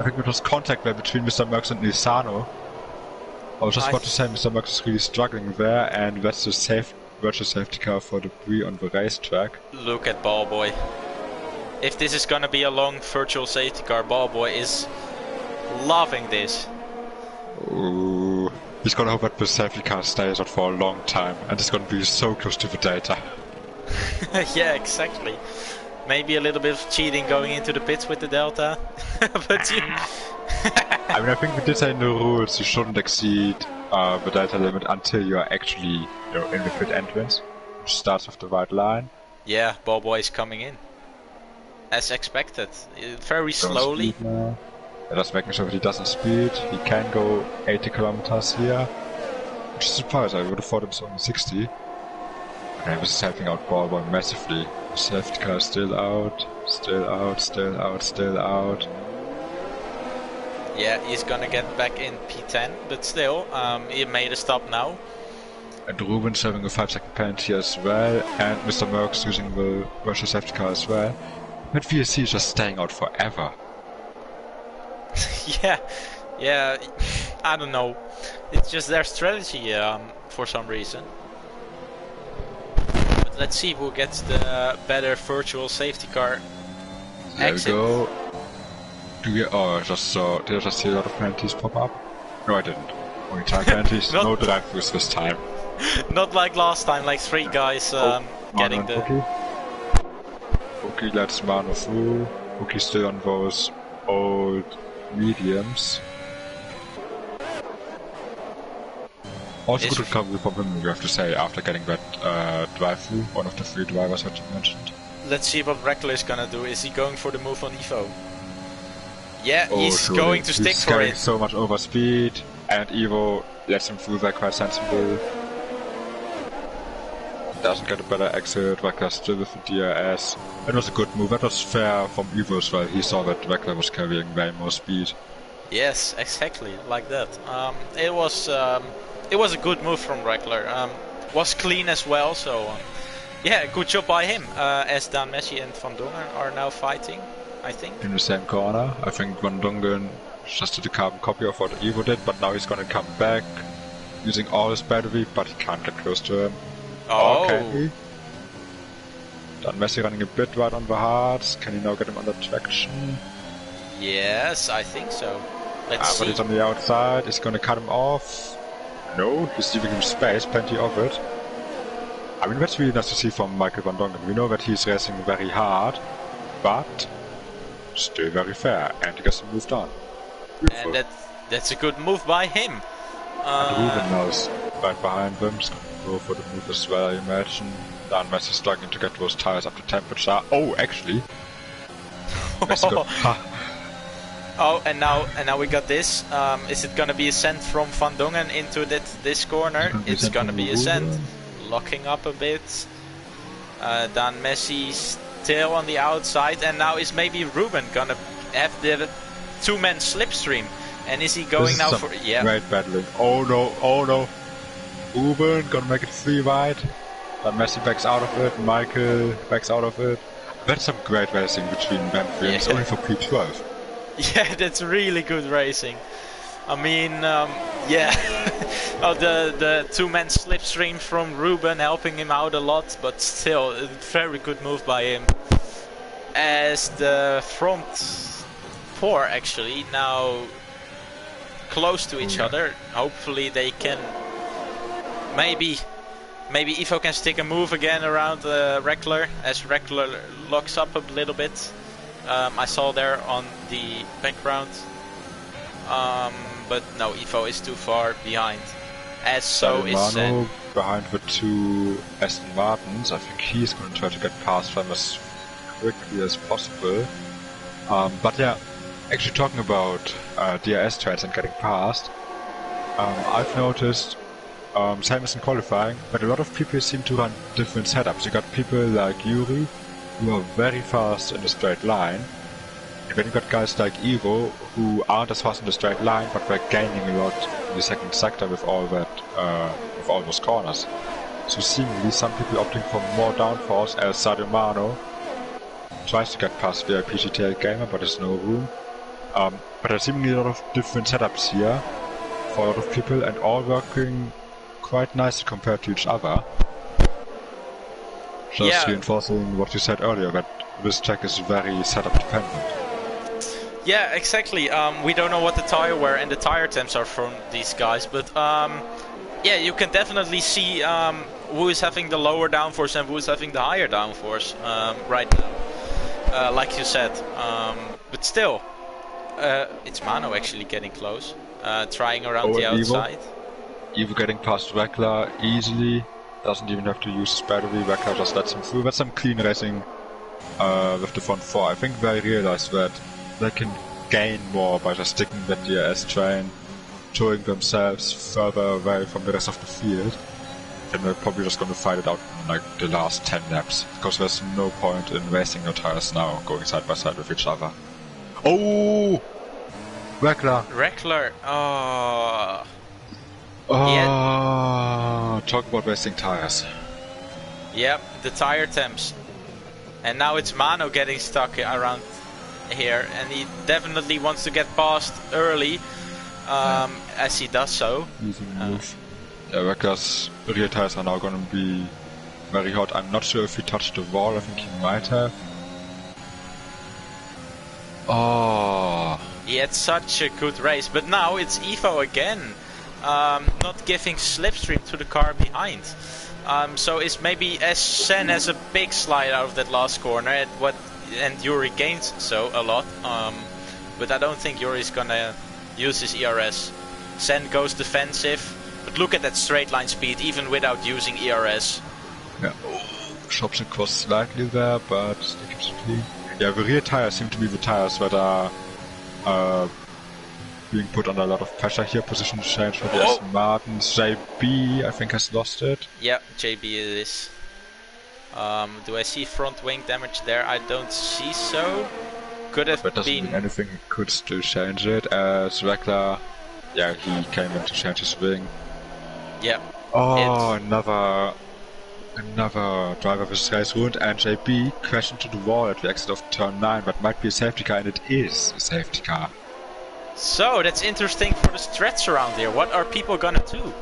I think it was contact there between Mr. Merckx and Nisano. I was just about to say Mr. Merckx is really struggling there, and that's the virtual safety car for the Prix on the racetrack. Look at Ballboy. If this is gonna be a long virtual safety car, Ballboy is loving this. Ooh. He's gonna hope that the safety car stays out for a long time, and it's gonna be so close to the data. Yeah, exactly. Maybe a little bit of cheating going into the pits with the Delta. But you... I mean, I think we did say in the rules you shouldn't exceed the data limit until you are actually in the pit entrance, which starts with the right line. Yeah, Ballboy is coming in. As expected. Very slowly. Just making sure that he doesn't speed. He can go 80 kilometers here. Which is a surprise, I would have thought it was only 60. Okay, this is helping out Ballboy massively. The safety car is still out, still out, still out, still out. Yeah, he's gonna get back in P10, but still, he made a stop now. And Ruben's having a 5-second penalty as well, and Mr. Merckx using the virtual safety car as well. But VSC is just staying out forever. yeah, I don't know. It's just their strategy for some reason. But let's see who gets the better virtual safety car exit. There we go. Oh, I just saw. Did I just see a lot of penalties pop up? No, I didn't. Only time penalties, no drive-throughs this time. Not like last time, like 3 guys getting the... Wookie lets Mano through. Wookie's still on those old mediums. Also good recovery from him, you have to say, after getting that drive-through, one of the 3 drivers that you mentioned. Let's see what Reckler is gonna do. Is he going for the move on Evo? Yeah, he's going to stick for it. He's so much over speed, and Evo lets him through there quite sensible. Doesn't get a better exit, Reckler still with the DRS. It was a good move, that was fair from Evo as well. He saw that Reckler was carrying way more speed. Yes, exactly, like that. It was a good move from Reckler. Was clean as well, so yeah, good job by him. As Dan Messi and Van Dongen are now fighting, I think. In the same corner. I think Van Dongen just did a carbon copy of what Evo did, but now he's gonna come back using all his battery, but he can't get close to him. Oh, can he? Dan Messi running a bit wide on the hards. Can he now get him under traction? Yes, I think so. Let's see. But he's on the outside. He's gonna cut him off. No, he's leaving him space, plenty of it. I mean, that's really nice to see from Michael van Dongen. We know that he's racing very hard, but still very fair, and he gets moved on. Beautiful. And that's a good move by him. And Ruben now is right behind them, so go for the move as well, I imagine. Dan Messi struggling to get those tires up to temperature. Oh, actually. Oh, and now we got this. Is it gonna be a send from Van Dongen into this corner? It's gonna be a send. Locking up a bit. Dan Messi still on the outside, and now is maybe Ruben gonna have the two-man slipstream? And is he going now for... Yeah. Great battling. Oh no, oh no. Ruben gonna make it 3 wide. Dan Messi backs out of it. Michael backs out of it. That's some great racing between them three. It's only for P12. Yeah, that's really good racing. I mean, yeah. Oh, the two-man slipstream from Ruben helping him out a lot, but still, a very good move by him. As the front 4 actually now close to each other. Hopefully they can... Maybe Ivo can stick a move again around Reckler, as Reckler locks up a little bit. I saw there on the background. But no, Ivo is too far behind. As so is Sen. Behind the 2 Aston Martins. I think he's going to try to get past them as quickly as possible. But yeah, actually talking about DRS trains and getting past, I've noticed, same as in qualifying, but a lot of people seem to run different setups. You got people like Yuri, who are very fast in a straight line, and then you got guys like Ivo, who aren't as fast in the straight line, but they're gaining a lot in the second sector with all that, with all those corners. So seemingly some people opting for more downforce, as Sadio Mano tries to get past VIP GTA Gamer, but there's no room. But there's seemingly a lot of different setups here for a lot of people, and all working quite nicely compared to each other. Just reinforcing what you said earlier, that this track is very setup dependent. Yeah, exactly. We don't know what the tire wear and the tire temps are from these guys, but yeah, you can definitely see who is having the lower downforce and who is having the higher downforce right now, like you said. But still, it's Mano actually getting close, trying around the outside. Evo getting past Reckler easily, doesn't even have to use his battery. Reckler just lets him through. That's some clean racing with the front 4. I think they realize that they can gain more by just sticking the DRS train, towing themselves further away from the rest of the field. Then they're probably just going to fight it out in like the last 10 laps, because there's no point in racing your tires now going side by side with each other. Oh! Reckler! Oh! Yeah. Talk about wasting tires. Yep, the tire temps. And now it's Mano getting stuck around here, and he definitely wants to get past early, as he does so. Using the move. Yeah, Reckler's rear tires are now going to be very hot. I'm not sure if he touched the wall, I think he might have. Oh! He had such a good race, but now it's Ivo again. Not giving slipstream to the car behind. So it's maybe as Sen has a big slide out of that last corner, and Yuri gains so a lot. But I don't think Yuri's gonna use his ERS. Sen goes defensive, but look at that straight line speed even without using ERS. Yeah, shops and costs slightly there, but still keeps it clean. Yeah, the rear tires seem to be the tires that are being put under a lot of pressure here. Position change for the Aston Martins. JB, I think, has lost it. Yeah, JB it is. Do I see front wing damage there? I don't see so. Could have but doesn't mean anything. He could still change it. As Reckler, yeah, he came in to change his wing. Yeah. Oh, another driver with race ruined, and JB crashed into the wall at the exit of turn 9. That might be a safety car, and it is a safety car. So that's interesting for the stretch around here. What are people gonna do?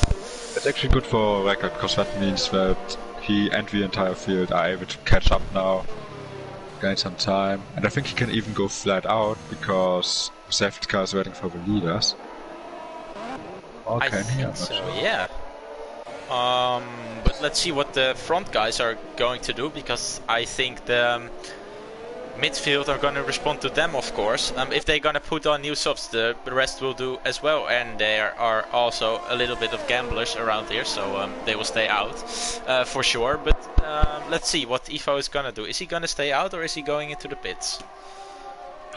It's actually good for Reckler, because that means that he and the entire field are able to catch up now, gain some time, and I think he can even go flat out because the safety car is waiting for the leaders. Okay, I think so, yeah. But but let's see what the front guys are going to do, because I think the midfield are going to respond to them, of course. If they're going to put on new softs, the rest will do as well, and there are also a little bit of gamblers around here, so they will stay out for sure. But let's see what Evo is going to do. Is he going to stay out or is he going into the pits?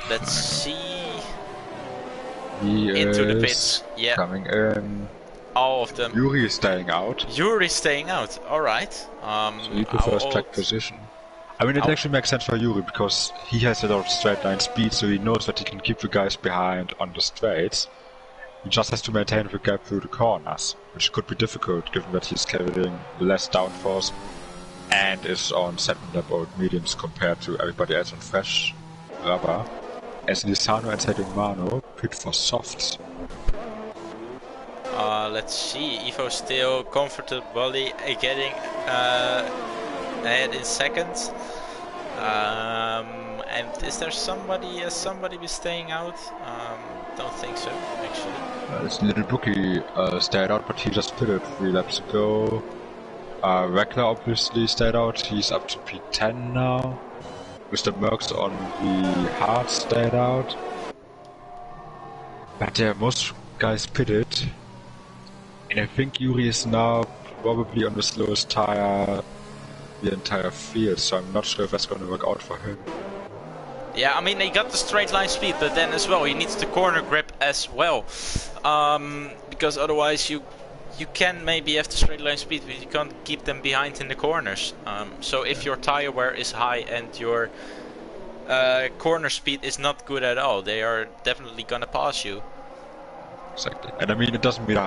Let's see. He into is the pits. Yeah. coming in. All of them. Yuri is staying out. Yuri is staying out. All right. So he prefers track position. I mean, it actually makes sense for Yuri because he has a lot of straight line speed, so he knows that he can keep the guys behind on the straights. He just has to maintain the gap through the corners, which could be difficult given that he's carrying less downforce and is on 7-lap old mediums compared to everybody else on fresh rubber. As Nisano and Setting Mano pit for softs. Let's see, Evo still comfortably getting ahead in second. And is there somebody be staying out? Don't think so, actually. It's Little Bookie stayed out, but he just pitted 3 laps ago. Rekler obviously stayed out, he's up to P10 now. Mr. Merckx on the hard stayed out. But yeah, most guys pitted. And I think Yuri is now probably on the slowest tire the entire field, so I'm not sure if that's going to work out for him. Yeah, I mean, he got the straight line speed, but then as well, he needs the corner grip as well. Because otherwise you can maybe have the straight line speed, but you can't keep them behind in the corners. So if your tire wear is high and your corner speed is not good at all, they are definitely gonna pass you. Exactly. And I mean, it doesn't matter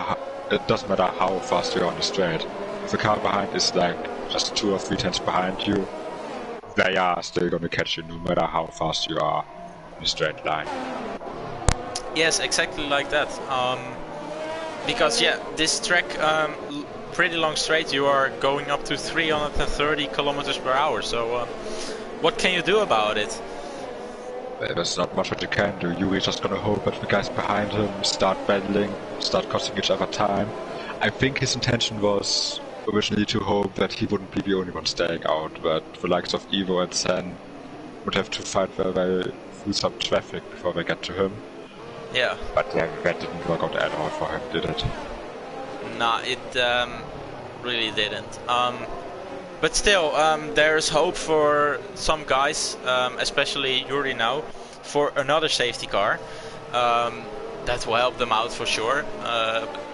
how fast you're on the straight. If the car behind is like just 2 or 3 tenths behind you, they are still gonna catch you no matter how fast you are in a straight line. Yes, exactly like that. Because yeah, this track, pretty long straight, you are going up to 330 kilometers per hour. So what can you do about it? There's not much that you can do. Yuri's just gonna hope that the guys behind him start battling, start costing each other time. I think his intention was originally to hope that he wouldn't be the only one staying out, but the likes of Evo and Sen would have to fight their way through some traffic before they get to him. Yeah. But yeah, that didn't work out at all for him, did it? Nah, it really didn't. But still, there's hope for some guys, especially Yuri now, for another safety car. That will help them out for sure.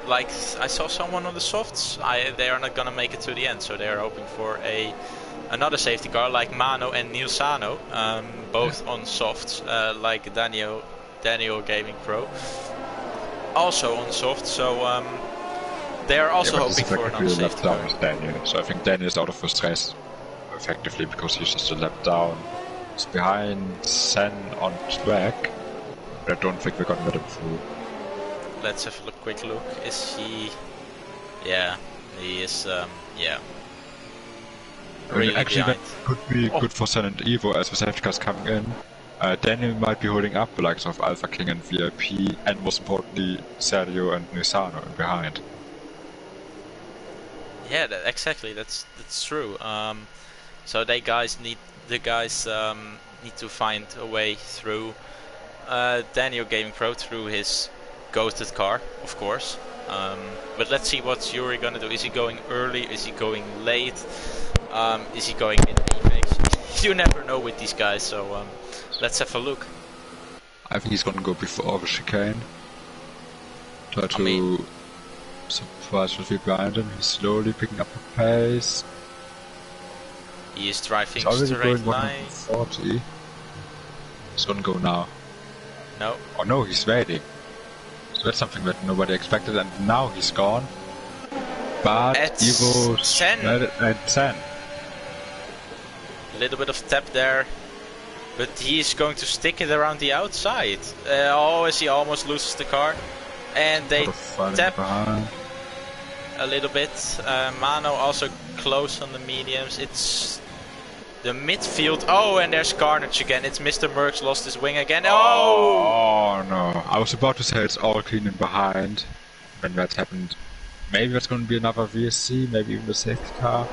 Like I saw someone on the softs, they are not gonna make it to the end, so they are hoping for another safety car like Mano and Nilsano, both on softs, like Daniel Gaming Pro, also on soft. So they are also hoping for another safety car. Daniel. So I think Daniel is out of first race effectively because he's just a lap down. He's behind Sen on track, but I don't think we're gonna let him through. Let's have a quick look. Is he? Yeah, he is. Yeah. Really actually, behind. that could be good for Sen and Evo as the safety cars coming in. Daniel might be holding up the likes of Alpha King and VIP, and most importantly, Sergio and Nisano in behind. Yeah, exactly. That's true. So the guys need to find a way through. Daniel Gaming Pro through his ghosted car, of course. But let's see what's Yuri gonna do. Is he going early? Is he going late? Is he going in defects? You never know with these guys. So let's have a look. I think he's gonna go before the chicane. Try to surprise the people behind him. He's slowly picking up the pace. He is driving He's straight going line. 140. He's gonna go now. No. Oh no, he's waiting. So that's something that nobody expected, and now he's gone. But Evo Sen. And Sen. A little bit of tap there, but he's going to stick it around the outside. As he almost loses the car, and they tap behind. a little bit. Mano also close on the mediums. It's the midfield. Oh, and there's carnage again. It's Mr. Merckx lost his wing again. Oh no! I was about to say it's all clean and behind when that happened. maybe it's going to be another VSC, maybe even the safety car.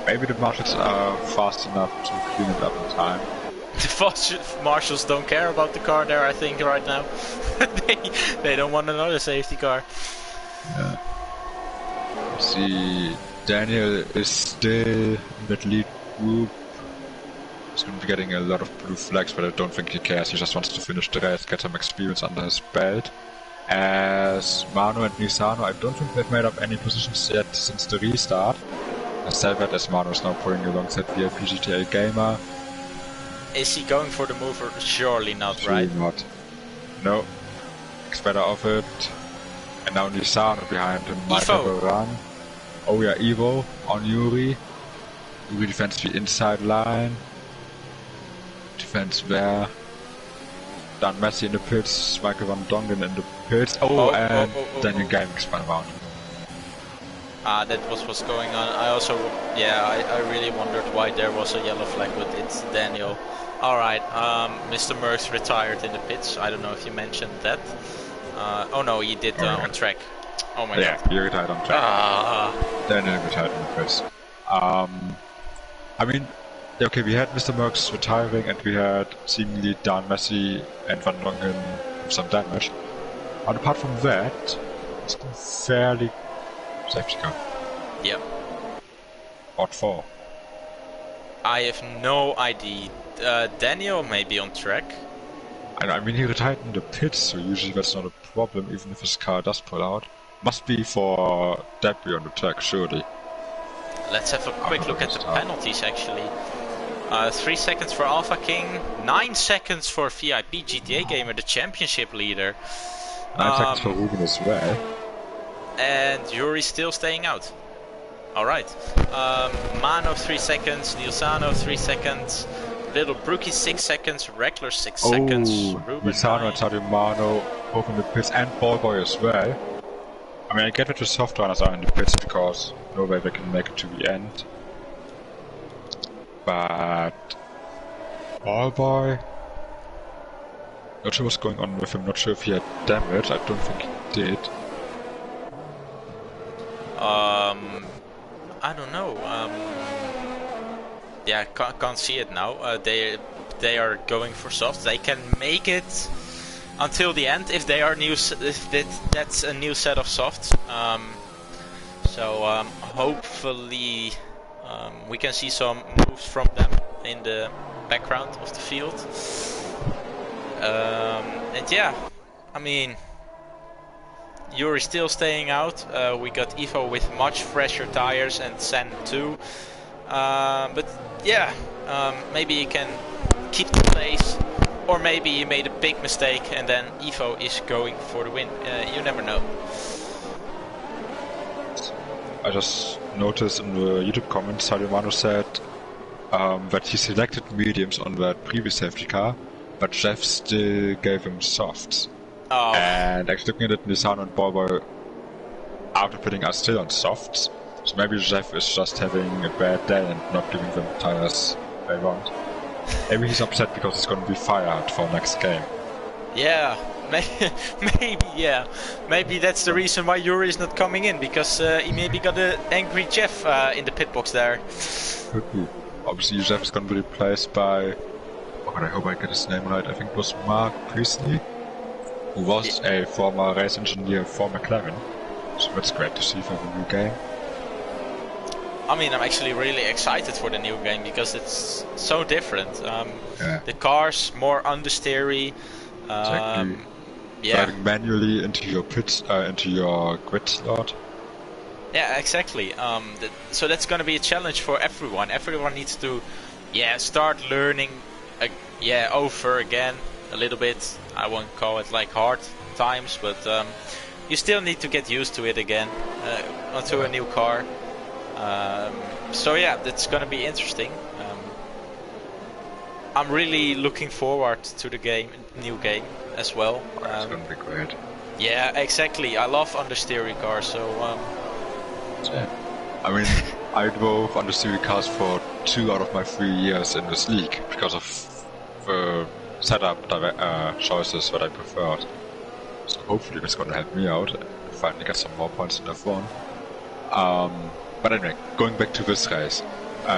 Maybe the marshals are fast enough to clean it up in time. The marshals don't care about the car there, I think, right now. they don't want another safety car. Yeah. See, Daniel is still in that lead group. He's going to be getting a lot of blue flags, but I don't think he cares. He just wants to finish the race, get some experience under his belt. As Manu and Nisano, I don't think they've made up any positions yet since the restart. As Selbert, as Manu is now pulling alongside VIP GTA Gamer. Is he going for the mover? Surely not, Surely right? not. No. He's better off it. And now Nisano behind him might have a run. Oh yeah, Evo on Yuri. Yuri defends the inside line. Defense there. Dan Messi in the pits, Michael Van Dongen in the pits. Daniel Gaming spun around. That was what's going on. I also, I really wondered why there was a yellow flag, but it's Daniel. Alright, Mr. Merckx retired in the pits. I don't know if you mentioned that. Oh no, he did on track. Oh my god. Yeah, he retired on track. Daniel retired in the pits. I mean, okay, we had Mr. Merckx retiring and we had seemingly Dan Messi and Van Dongen with some damage. But apart from that, it's been fairly safety car. Yep. Odd 4. I have no idea. Daniel may be on track. I mean, he retired in the pits, so usually that's not a problem, even if his car does pull out. Must be for debris on the track, surely. Let's have a quick look at the penalties, actually. 3 seconds for Alpha King, 9 seconds for VIP GTA Gamer, the championship leader. 9 seconds for Ruben as well. And Yuri's still staying out. Alright. Mano 3 seconds, Nilsano 3 seconds, Little Brookie 6 seconds, Reckler 6 seconds, Ruben Nilsano and Sadio Mano both in the pits, and Ballboy as well. I mean, I get that the soft runners are in the pits because no way they can make it to the end. But Ballboy, not sure what's going on with him, not sure if he had damage, I don't think he did. I don't know. Yeah, can't see it now. They are going for softs. They can make it until the end if they are new. If that's a new set of softs. So hopefully we can see some moves from them in the background of the field. And yeah, I mean, Yuri still staying out. We got Evo with much fresher tires and Sen too. But yeah, maybe he can keep the place, or maybe he made a big mistake and then Evo is going for the win. You never know. I just noticed in the YouTube comments, Sadio Mano said that he selected mediums on that previous safety car, but Jeff still gave him softs. Oh. And actually looking at it, Nissan and Ballboy after pitting are still on softs. So maybe Jeff is just having a bad day and not giving them the tires they want. Maybe he's upset because he's going to be fired for next game. Yeah, maybe, yeah. Maybe that's the reason why Yuri is not coming in, because he maybe got an angry Jeff in the pit box there. Could be. Obviously Jeff is going to be replaced by, oh God, I hope I get his name right, I think it was Mark Priestley, who was a former race engineer for McLaren. So that's great to see for the new game. I mean, I'm actually really excited for the new game because it's so different. The car's more understeery. Exactly. Yeah. Driving manually into your pit, into your grid slot. Yeah, exactly. So that's going to be a challenge for everyone. Everyone needs to, start learning, over again a little bit. I won't call it like hard times, but you still need to get used to it again, onto a new car. So yeah, that's gonna be interesting. I'm really looking forward to the new game as well. It's gonna be great. Yeah, exactly. I love understeering cars, so I mean, I drove understeering cars for 2 out of my 3 years in this league because of the setup choices that I preferred. So hopefully that's gonna help me out. Finally get some more points in F1. But anyway, going back to this race.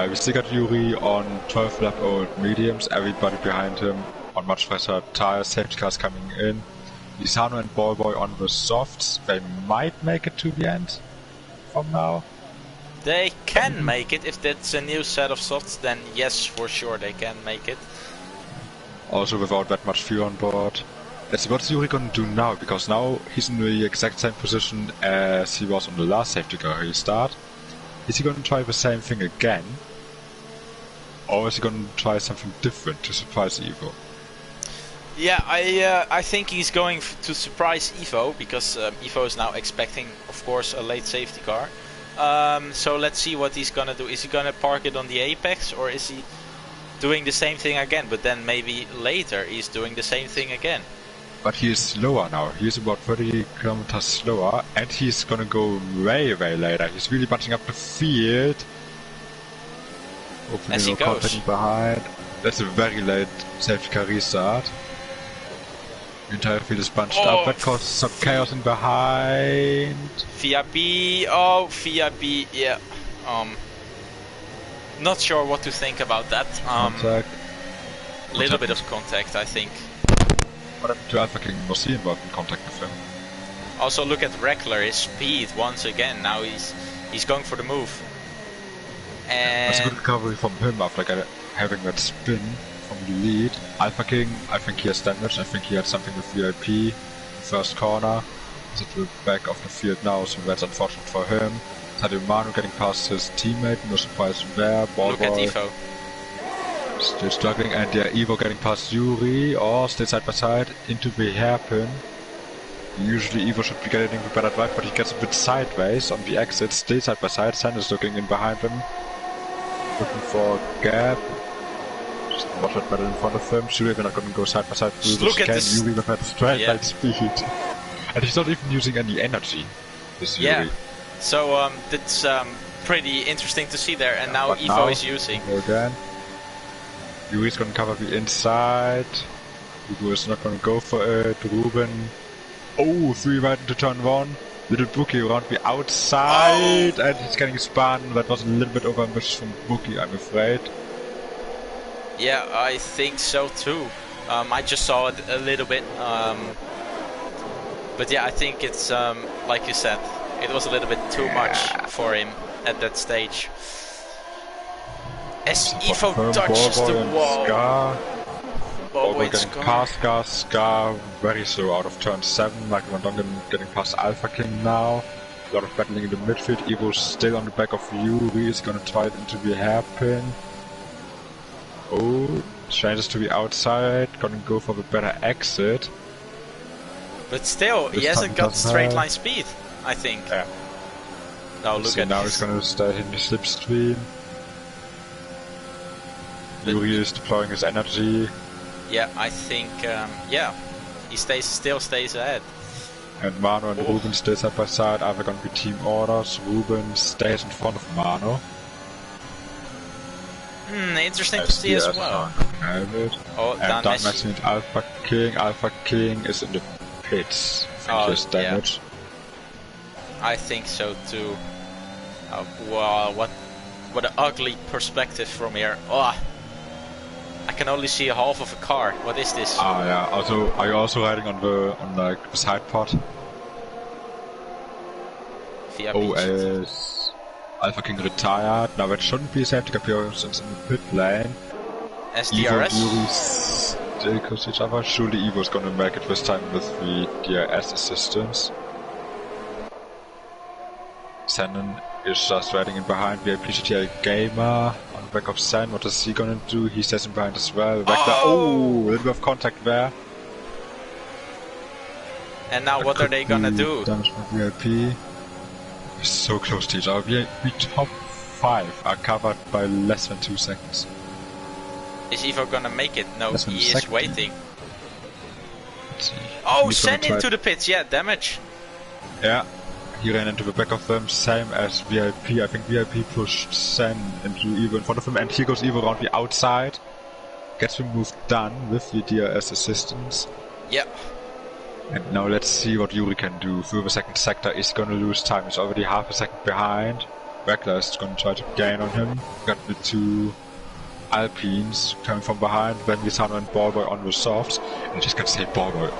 We still got Yuri on 12 lap old mediums, everybody behind him on much faster tires, safety cars coming in. Lisano and Ballboy on the softs, they might make it to the end from now. They can make it, if that's a new set of softs, then yes, for sure they can make it. Also without that much fuel on board. What's Yuri gonna do now? Because now he's in the exact same position as he was on the last safety car restart. Is he gonna try the same thing again? Or is he gonna try something different to surprise Evo? Yeah, I think he's going to surprise Evo, because Evo is now expecting, of course, a late safety car. So let's see what he's gonna do. Is he gonna park it on the apex, or is he doing the same thing again? But then maybe later he's doing the same thing again. But he is slower now. He is about 30 kilometers slower, and he's gonna go way later. He's really bunching up the field. Hopefully As he no goes. contact behind. That's a very late safety car restart. The entire field is bunched up. That causes some chaos in behind. VIP, VIP, yeah. Not sure what to think about that. Contact. Little bit of contact, I think. What happened to Alpha King? Was he involved in contact with him? Also look at Reckler, his speed once again. Now he's going for the move. And That's a good recovery from him after having that spin from the lead. Alpha King, I think he has damage. I think he had something with VIP in the first corner. He's at the back of the field now, so that's unfortunate for him. Tadeu Manu getting past his teammate, no surprise there. look at Evo. Still struggling, and yeah, Evo getting past Yuri, or still side by side into the hairpin. Usually Evo should be getting the better drive, but he gets a bit sideways on the exit, still side by side. Sand is looking in behind him, looking for a gap. Just much better in front of him. Yuri, we're not going to go side by side through the chicane. Yuri with that straight line speed. And he's not even using any energy, this Yuri. So that's pretty interesting to see there, and now Evo is using. Again. Yuri's gonna cover the inside. Evo is not gonna go for it. Ruben. Oh, 3 right into turn 1. Little Bookie around the outside. And he's getting spun. That was a little bit overambitious from Bookie, I'm afraid. Yeah, I think so too. I just saw it a little bit. But yeah, I think it's, like you said, it was a little bit too much for him at that stage. As Evo touches the wall. Ballboy getting past Scar very slow out of turn 7, like Randongen getting past Alpha King now. A lot of battling in the midfield. Evo still on the back of Yuri, is gonna try it into the hairpin. Oh, changes to the outside, gonna go for the better exit. But still, he hasn't got straight line speed, I think. Yeah. Now look at now this. he's gonna stay in the slipstream. Yuri is deploying his energy. Yeah, I think, yeah, he still stays ahead. And Mano and Ruben stay side by side. Either gonna be team orders. Ruben stays in front of Mano. Interesting to see as well. Oh, and Dan mentioned Alpha King. Alpha King is in the pits. I think he has damage. Yeah. I think so too. Wow, what an ugly perspective from here. Oh, I can only see a half of a car. What is this? Ah, yeah. Also, are you also riding on the side pod? Is Alpha King retired? Now that shouldn't be a safety appearance in the pit lane. SDRS? Evo and Yuri still close to each other. Surely Evo's gonna make it this time with the DRS assistance. Shannon is just riding in behind. VIP GTA Gamer on the back of Sen. What is he gonna do? He stays in behind as well. Oh, a little bit of contact there. And now what are they gonna do? Damage by VIP. We're so close to each other. VIP top 5 are covered by less than 2 seconds. Is Evo gonna make it? No, he is waiting. Let's see. Oh, send into the pits. Yeah, damage. Yeah. He ran into the back of them, same as VIP. I think VIP pushed Sen into Evo in front of him, and here goes Evo around the outside. Gets the move done with the DRS assistance. Yep. And now let's see what Yuri can do. Through the second sector is gonna lose time. He's already half a second behind. Wegler is gonna try to gain on him. Got the two Alpines coming from behind. Then Visano and Ballboy on the softs. And I just gotta say Ballboy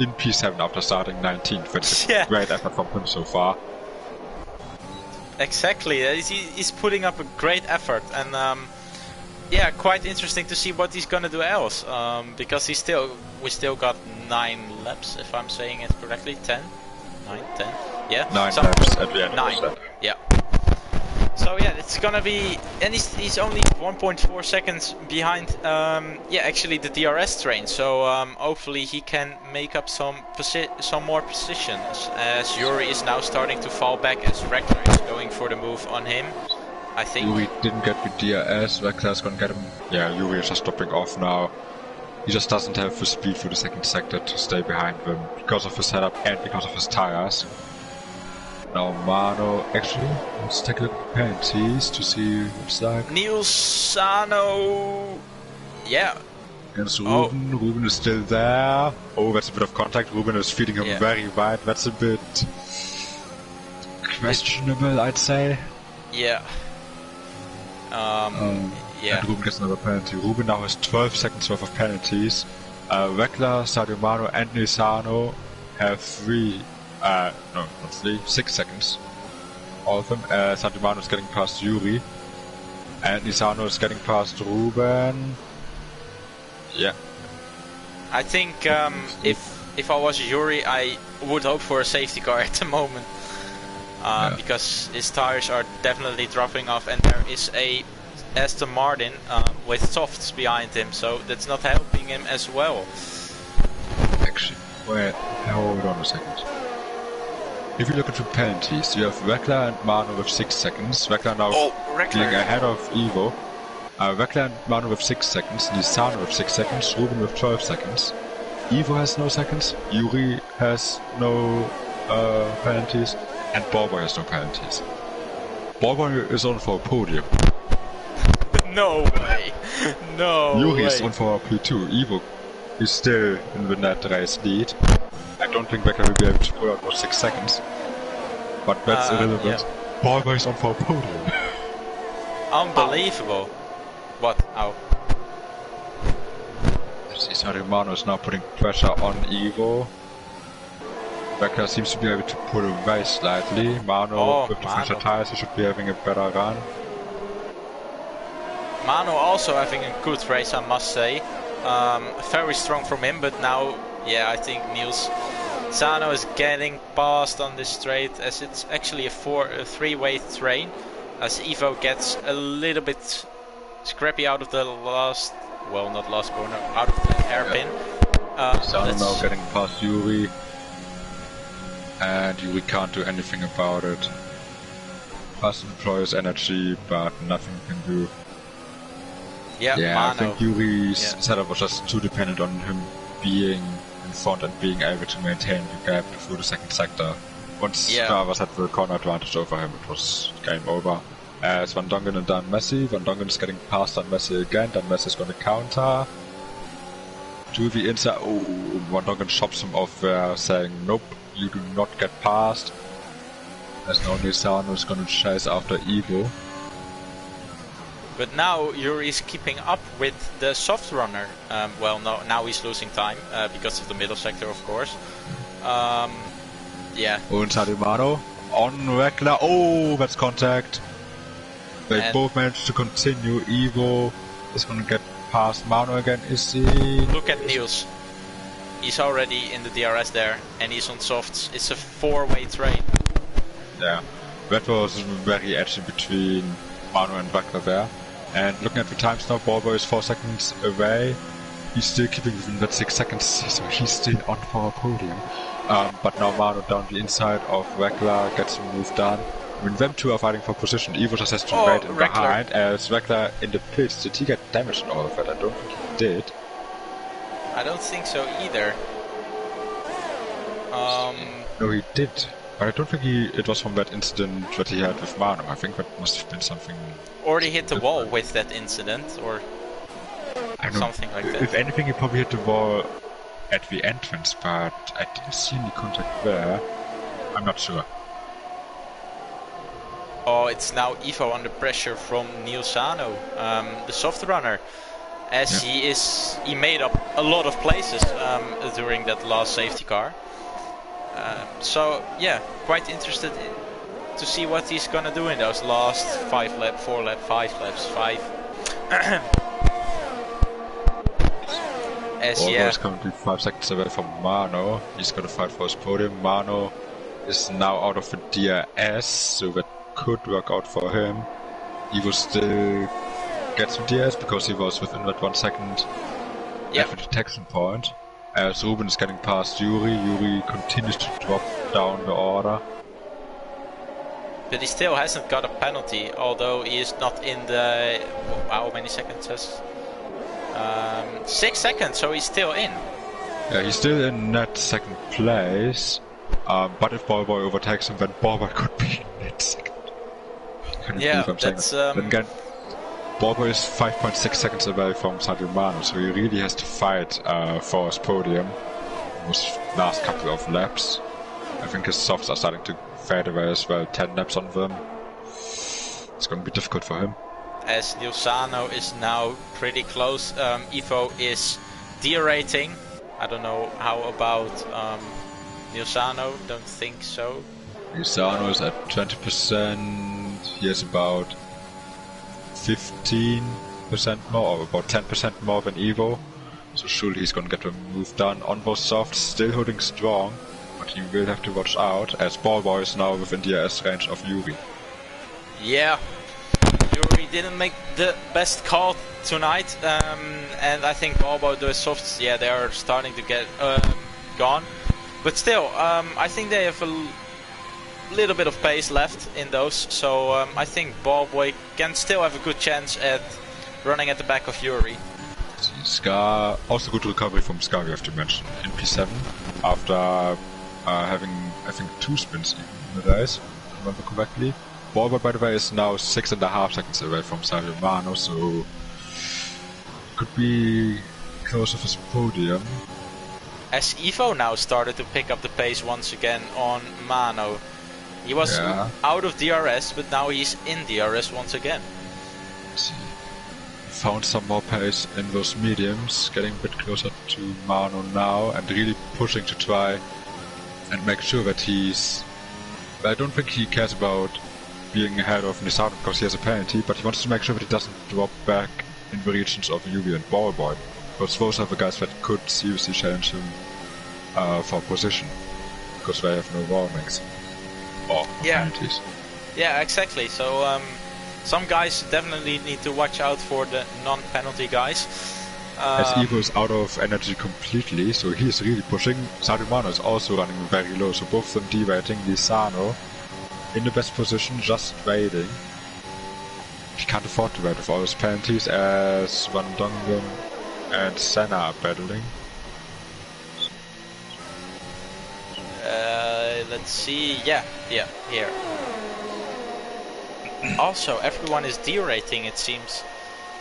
in P7 after starting 19th. That's a great effort from him so far. Exactly, he's putting up a great effort, and yeah, quite interesting to see what he's gonna do else. Because we still got 9 laps, if I'm saying it correctly. 10, 9, 10, yeah. 9 laps at the end. 9, yeah. So yeah, it's gonna be, and he's only 1.4 seconds behind. Yeah, actually the DRS train. So hopefully he can make up some more positions. As Yuri is now starting to fall back, as Wegler is going for the move on him. I think Yuri didn't get the DRS. Wegler's gonna get him. Yeah, Yuri is just stopping off now. He just doesn't have the speed for the second sector to stay behind them because of his setup and because of his tires. Now Mano, actually, let's take a look at the penalties to see what's like. Niels Sano, yeah. Against Ruben, Ruben is still there. Oh, that's a bit of contact. Ruben is feeding him very wide. That's a bit questionable, I'd say. Yeah. Yeah. And Ruben gets another penalty. Ruben now has 12 seconds worth of penalties. Wegler, Sadio Mano, and Nisano have 6 seconds. All of them. Sadio Mano is getting past Yuri. And Nisano is getting past Ruben. Yeah. I think if I was Yuri, I would hope for a safety car at the moment. Because his tires are definitely dropping off, and there is a Aston Martin with softs behind him, so that's not helping him as well. Actually, wait, hold on a second. If you look at the penalties, you have Wegler and Mano with 6 seconds. Wegler now being ahead of Ivo. Wegler and Mano with 6 seconds, Nisano with 6 seconds, Ruben with 12 seconds. Ivo has no seconds, Yuri has no penalties, and Ballboy has no penalties. Ballboy is on for a podium. No way! No Yuri way! is on for a P2. Ivo is still in the net race lead. I don't think Wegler will be able to pull out more 6 seconds. But that's irrelevant. Yeah. Ballboy is on for a podium. Unbelievable. What? Ow. Sadio Mano is now putting pressure on Ivo. Wegler seems to be able to pull away slightly. Mano, with the fresher tires, he should be having a better run. Mano also having a good race, I must say. Very strong from him, but now, yeah, I think Niels Sano is getting past on this straight, as it's actually a 3-way train. As Ivo gets a little bit scrappy out of the last, well, not last corner, out of the hairpin. Sano now getting past Yuri. And Yuri can't do anything about it. Fast employs energy, but nothing can do. Yeah, I think Yuri's setup was just too dependent on him being in front and being able to maintain the gap through the second sector. Once Navas had the corner advantage over him, it was game over. As Van Dongen and Dan Messi. Van Dongen is getting past Dan Messi again. Dan Messi is going to counter. To the inside. Oh, Van Dongen chops him off there, saying, nope, you do not get past. As now Nisano is going to chase after Ivo. But now Yuri is keeping up with the soft runner. Well, no, now he's losing time because of the middle sector, of course. Yeah. And Sadio Mano on Wegler. Oh, that's contact. They both managed to continue. Ivo is going to get past Mano again. Is he? Look at Niels. He's already in the DRS there, and he's on softs. It's a 4-way train. Yeah, that was very edgy between Mano and Wegler there. And looking at the times now, Ballboy is 4 seconds away. He's still keeping within that 6 seconds, so he's still on for a podium. But now Mano down the inside of Wegler gets him moved done. When them two are fighting for position, Ivo just has to wait in behind, as Wegler in the pits. Did he get damaged in all of that? I don't think he did. I don't think so either. No, he did. But I don't think it was from that incident that he had with Mano. I think that must have been something... Or he hit the wall with that incident, or something like that. If anything, he probably hit the wall at the entrance, but I didn't see any contact there. I'm not sure. Oh, it's now Ivo under pressure from Nilsano, the soft runner, as he made up a lot of places during that last safety car. So yeah, quite interested to see what he's gonna do in those last 5 laps, 4 laps, 5 laps, 5. Volvo is currently 5 seconds away from Mano. He's gonna fight for his podium. Mano is now out of the DRS, so that could work out for him. He will still get some DRS because he was within that 1 second at the detection point. As Ruben is getting past Yuri, Yuri continues to drop down the order. But he still hasn't got a penalty, although he is not in the... how many seconds has... 6 seconds, so he's still in. Yeah, he's still in that second place. But if Ballboy overtakes him, then Ballboy could be in that second. Yeah, that's... Then again, Ballboy is 5.6 seconds away from Sergio Mano, so he really has to fight for his podium. His last couple of laps. I think his softs are starting to fade away as well, 10 laps on them. It's going to be difficult for him. As Nilsano is now pretty close, Ivo is derating. I don't know how about Nilsano, don't think so. Nilsano is at 20%, he has about 15% more, or about 10% more than Ivo. So surely he's gonna get the move done on both softs, still holding strong, but he will have to watch out as Ballboy is now within DRS range of Yuri. Yeah, Yuri didn't make the best call tonight, and I think Ballboy, the softs, yeah, they are starting to get gone. But still, I think they have a little bit of pace left in those, so I think Ballboy can still have a good chance at running at the back of Yuri. Scar, also good recovery from Scar, we have to mention, in P7, after having, I think, 2 spins in the race, if I remember correctly. Ballboy, by the way, is now 6.5 seconds away from Sergio Mano, so could be close of his podium. As Ivo now started to pick up the pace once again on Mano. He was out of DRS, but now he's in DRS once again. Found some more pace in those mediums, getting a bit closer to Mano now, and really pushing to try and make sure that he's... I don't think he cares about being ahead of Nilsano because he has a penalty, but he wants to make sure that he doesn't drop back in the regions of Yuri and Ballboy, because those are the guys that could seriously challenge him for position, because they have no warnings or penalties. Yeah, exactly. So some guys definitely need to watch out for the non-penalty guys. As Ivo is out of energy completely, so he's really pushing. Sergio Mano is also running very low, so both of them derating. Nilsano in the best position, just waiting. He can't afford to wait with all his penalties, as Van Dongen and Senna are battling. Let's see. Yeah, here. Also, everyone is derating, it seems.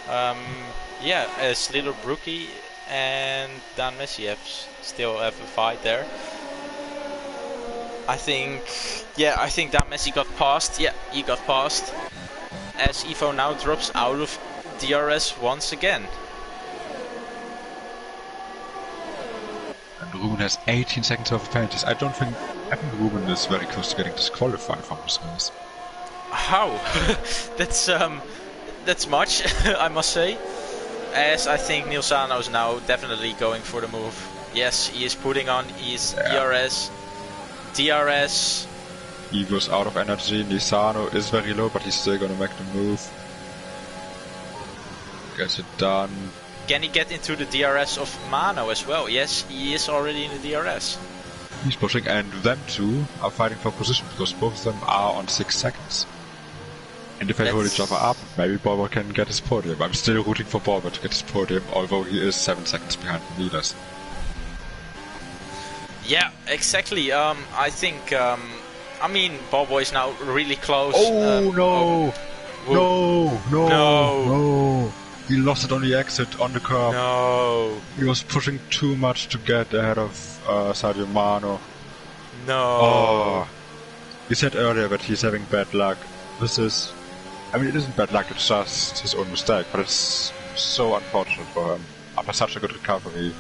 Yeah, as Little Brookie and Dan Messi still have a fight there. I think Dan Messi got passed. Yeah, he got passed. As Ivo now drops out of DRS once again. And Ruben has 18 seconds of penalties. I think Ruben is very close to getting disqualified from this race. How? That's much, I must say. As I think Nilsano is now definitely going for the move. Yes, he is putting on his DRS. He goes out of energy. Nilsano is very low, but he's still gonna make the move. Gets it done. Can he get into the DRS of Mano as well? Yes, he is already in the DRS. He's pushing, and them two are fighting for position because both of them are on 6 seconds. And if they hold each other up, maybe Ballboy can get his podium. I'm still rooting for Ballboy to get his podium, although he is 7 seconds behind the leaders. Yeah, exactly. I think, I mean, Ballboy is now really close. Oh, no! No! He lost it on the exit, on the curb. No. He was pushing too much to get ahead of Sadio Mano. No. Oh. He said earlier that he's having bad luck. This is... I mean, it isn't bad luck, it's just his own mistake, but it's so unfortunate for him. After such a good recovery.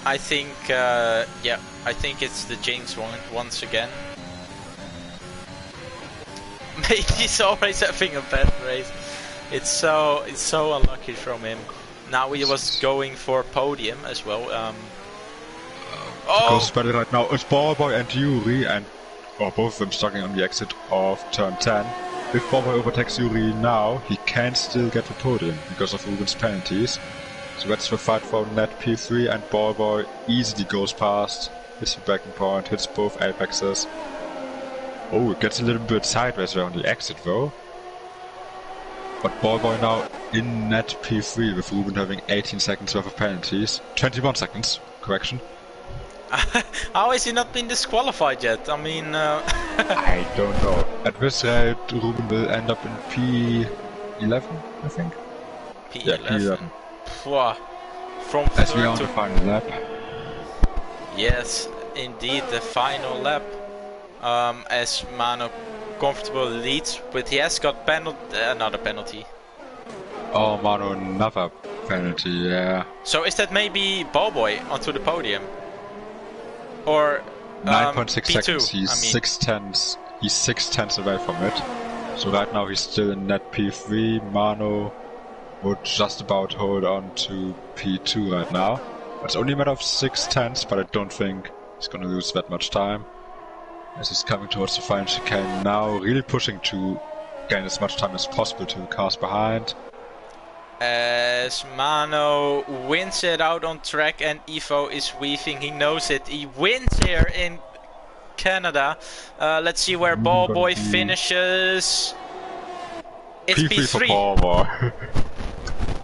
I think, I think it's the jinx once again. Mate, he's always having a bad race. It's so unlucky from him. Now he was going for podium as well. Because better right now it's Ballboy and Yuri, and both of them stuck on the exit of turn 10. If Ballboy overtakes Yuri now, he can still get the podium because of Ruben's penalties. So that's the fight for net P3, and Ballboy easily goes past, hits the backing point, hits both apexes. Oh, it gets a little bit sideways there on the exit though. But Ballboy now in net P3 with Ruben having 18 seconds worth of penalties. 21 seconds, correction. How has he not been disqualified yet? I mean... I don't know. At this rate, Ruben will end up in P11, I think? P11. Yeah, P11. From as we are third on to... the final lap. Yes, indeed, the final lap. As Mano comfortable leads, but he has got another penalty. Oh, Mano, another penalty, yeah. So is that maybe Ballboy onto the podium? Or 9.6 P2, seconds, he's 6 tenths away from it. So right now he's still in net P3, Mano would just about hold on to P2 right now. It's only a matter of 6 tenths, but I don't think he's gonna lose that much time. As he's coming towards the final chicane now, really pushing to gain as much time as possible to the cars behind. As Mano wins it out on track and Ivo is weaving, he knows it. He wins here in Canada. Let's see where Ballboy finishes. It's P3 for P3. Ballboy.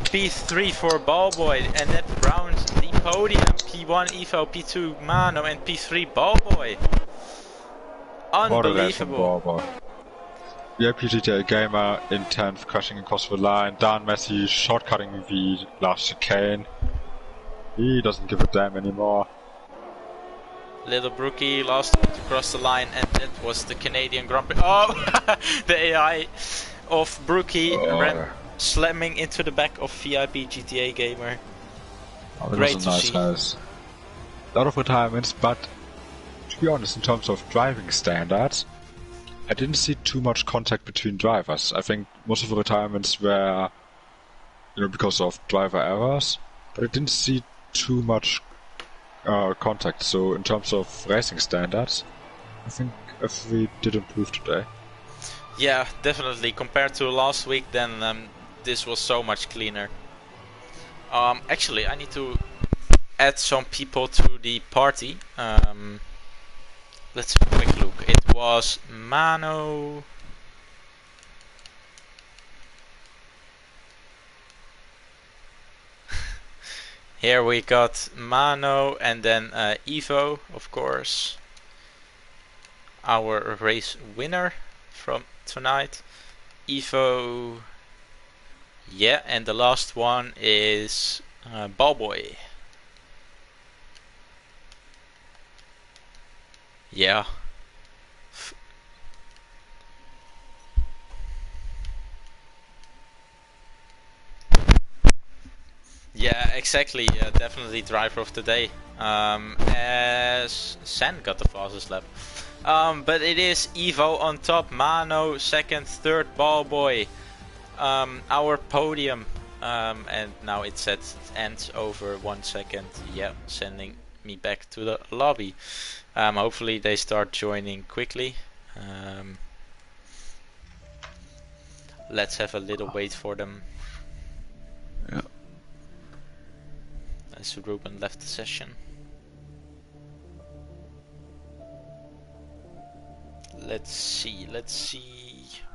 P3 for Ballboy, and that rounds the podium. P1 Ivo, P2 Mano, and P3 Ballboy. Unbelievable. Yeah, PGTA Gamer in 10th, crashing across the line. Dan Messi shortcutting the last chicane. He doesn't give a damn anymore. Little Brookie lost to cross the line, and that was the Canadian Grand Prix. Oh, the AI of Brookie slamming into the back of VIP GTA Gamer. Oh, Great was to a nice see. house. A lot of retirements, but to be honest, in terms of driving standards, I didn't see too much contact between drivers. I think most of the retirements were, because of driver errors, but I didn't see too much contact. So in terms of racing standards, I think we did improve today. Yeah, definitely. Compared to last week, then this was so much cleaner. Actually, I need to add some people to the party. Let's have a quick look. It was Mano. Here we got Mano and then Ivo, of course. Our race winner from tonight. Ivo. Yeah, and the last one is Ballboy. Yeah. Yeah, exactly. Definitely driver of the day. As Sen got the fastest lap. But it is Ivo on top, Mano second, third Ballboy. Our podium. And now it says ends over 1 second. Yeah, sending me back to the lobby. Hopefully they start joining quickly. Let's have a little wait for them. Yeah. As Ruben left the session. Let's see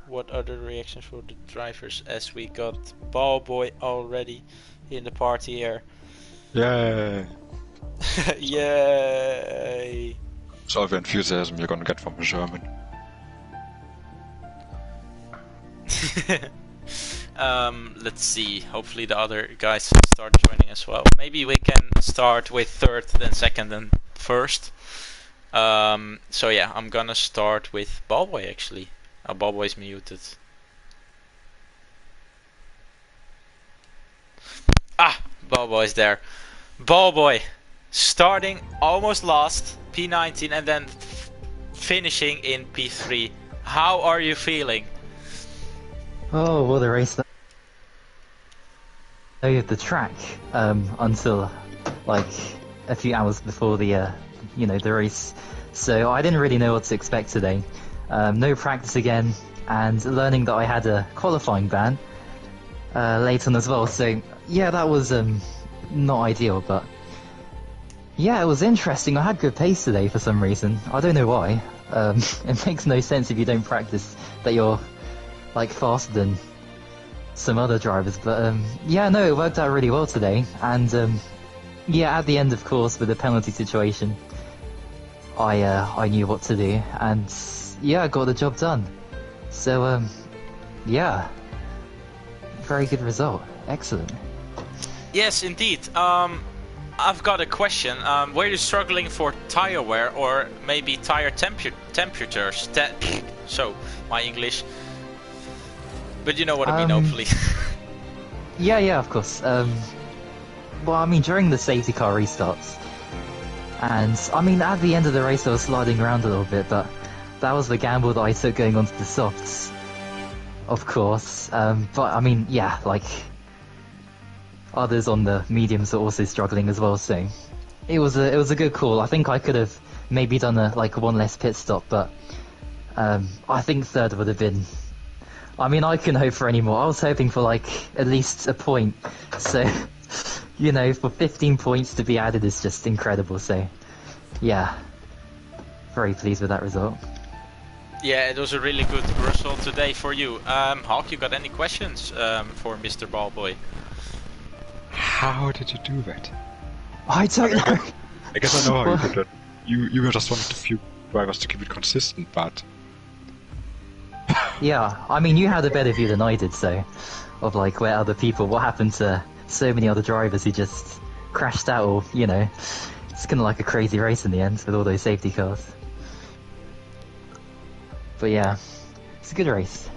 what other reactions for the drivers, as we got Ballboy already in the party here. Yay! Yay! It's all the enthusiasm you're gonna get from the German. Let's see. Hopefully the other guys start joining as well. Maybe we can start with third, then second, then first. So yeah, I'm gonna start with Ballboy actually. Ballboy's muted. Ah, Ballboy's there. Ballboy, starting almost last, P19, and then finishing in P3. How are you feeling? Oh, well, the race that the track until like a few hours before the the race, so I didn't really know what to expect today. No practice again, and learning that I had a qualifying ban late on as well. So yeah, that was not ideal, but yeah, it was interesting. I had good pace today for some reason. I don't know why. It makes no sense if you don't practice that you're like faster than some other drivers, but yeah, no, it worked out really well today. And yeah, at the end, of course, with the penalty situation, I knew what to do, and yeah, I got the job done. So yeah, very good result. Excellent. Yes, indeed. I've got a question. Were you struggling for tire wear or maybe tire temperatures? So, my English. But you know what I mean, hopefully. Yeah, of course. Well, I mean, during the safety car restarts, and I mean, at the end of the race I was sliding around a little bit, but that was the gamble that I took going onto the softs, of course. But I mean, yeah, like others on the mediums are also struggling as well, so it was a good call. I think I could have maybe done one less pit stop, but I think third would have been. I mean, I couldn't hope for any more. I was hoping for at least a point. So, you know, for 15 points to be added is just incredible. So, yeah, very pleased with that result. Yeah, it was a really good result today for you. Hawk, you got any questions for Mr. Ballboy? How did you do that? I don't know. I guess I know how you did that. You were just one of the few drivers to keep it consistent, but... Yeah, I mean, you had a better view than I did, so, of where other people, what happened to so many other drivers who just crashed out, or, you know, it's kind of like a crazy race in the end with all those safety cars. But yeah, it's a good race.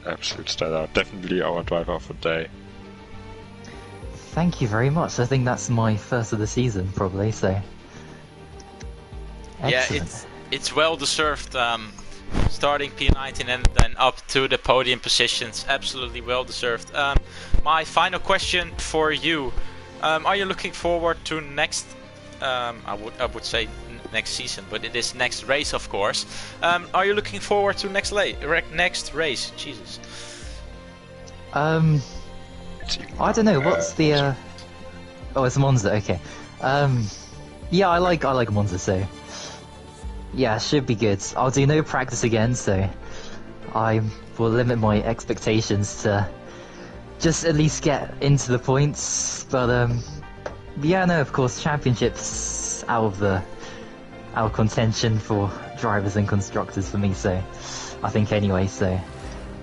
Absolute standout. Definitely our driver of the day. Thank you very much. I think that's my first of the season, probably, so... Excellent. Yeah, it's well deserved. Starting P19 and then up to the podium positions, absolutely well deserved. My final question for you: are you looking forward to next? I would say next season, but it is next race, of course. Are you looking forward to next race? Jesus. I don't know. What's the? Oh, it's Monza. Okay. Yeah, I like Monza, so. Yeah, should be good. I'll do no practice again, so I will limit my expectations to just at least get into the points. But yeah, no, of course, championships out of contention for drivers and constructors for me. So I think anyway. So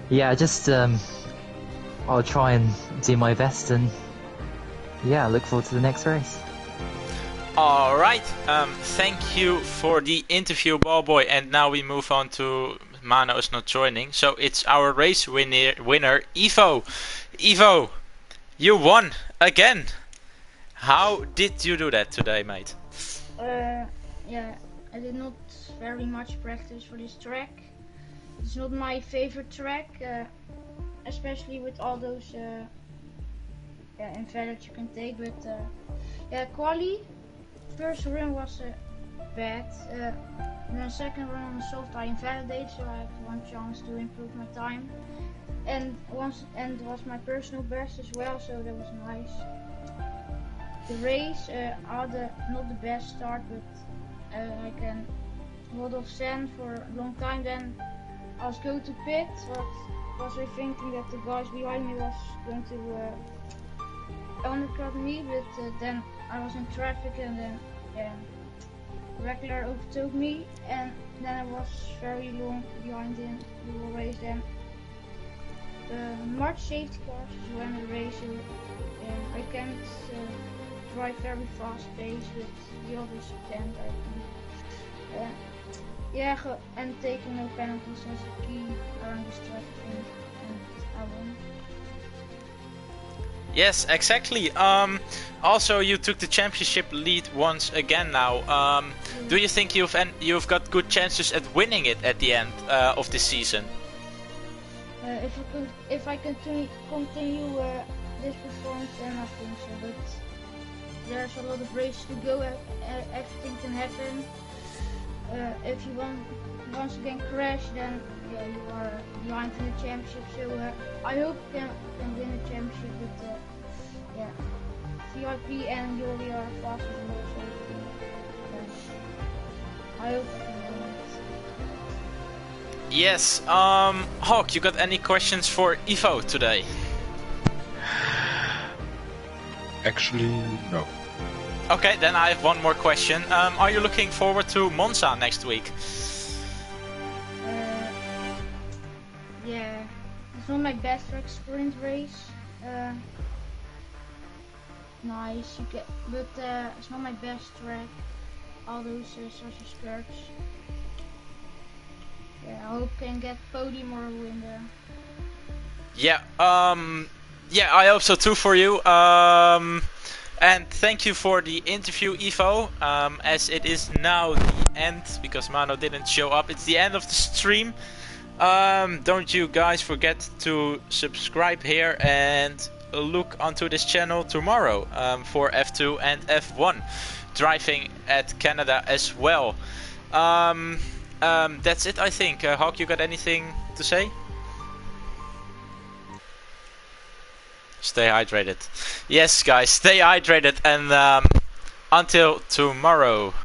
yeah, just I'll try and do my best, and yeah, look forward to the next race. Alright, thank you for the interview, Ballboy, and now we move on to Mano is not joining, so it's our race winner, Evo. Evo, you won again. How did you do that today, mate? Yeah, I did not very much practice for this track. It's not my favorite track, especially with all those invalids you can take, but yeah, quali. First run was bad, and then second run on the soft I invalidated, so I have one chance to improve my time. And it was my personal best as well, so that was nice. The race, I had not the best start, but like a lot of sand for a long time. Then I was going to pit, but was I thinking that the guys behind me was going to undercut me, but then I was in traffic, and then regular overtook me, and then I was very long behind him the whole race. Then March safety cars is when the race I can't drive very fast pace, but the others can, I think. Yeah, and taking no penalties as a key around this track, I think, and I won. Yes, exactly. Also, you took the championship lead once again now. Do you think you've got good chances at winning it at the end of this season? If I continue this performance, then I think so. But there's a lot of races to go. Everything can happen. If you once again crash, then yeah, you are behind in the championship. So I hope can win the championship. But yeah, VIP and Yuri are faster than me, so yeah, I hope I can win it. Yes. Hawk, you got any questions for Evo today? Actually, no. Okay, then I have one more question. Are you looking forward to Monza next week? Yeah, it's not my best track sprint race. Nice, but it's not my best track. All those such skirts. Yeah, I hope I can get podium or a win there. Yeah. Yeah, I hope so too for you. And thank you for the interview, Evo. As it is now the end, because Mano didn't show up, it's the end of the stream. Don't you guys forget to subscribe here and look onto this channel tomorrow for F2 and F1 driving at Canada as well. That's it, I think. Hawk, you got anything to say? Stay hydrated. Yes, guys, stay hydrated, and until tomorrow.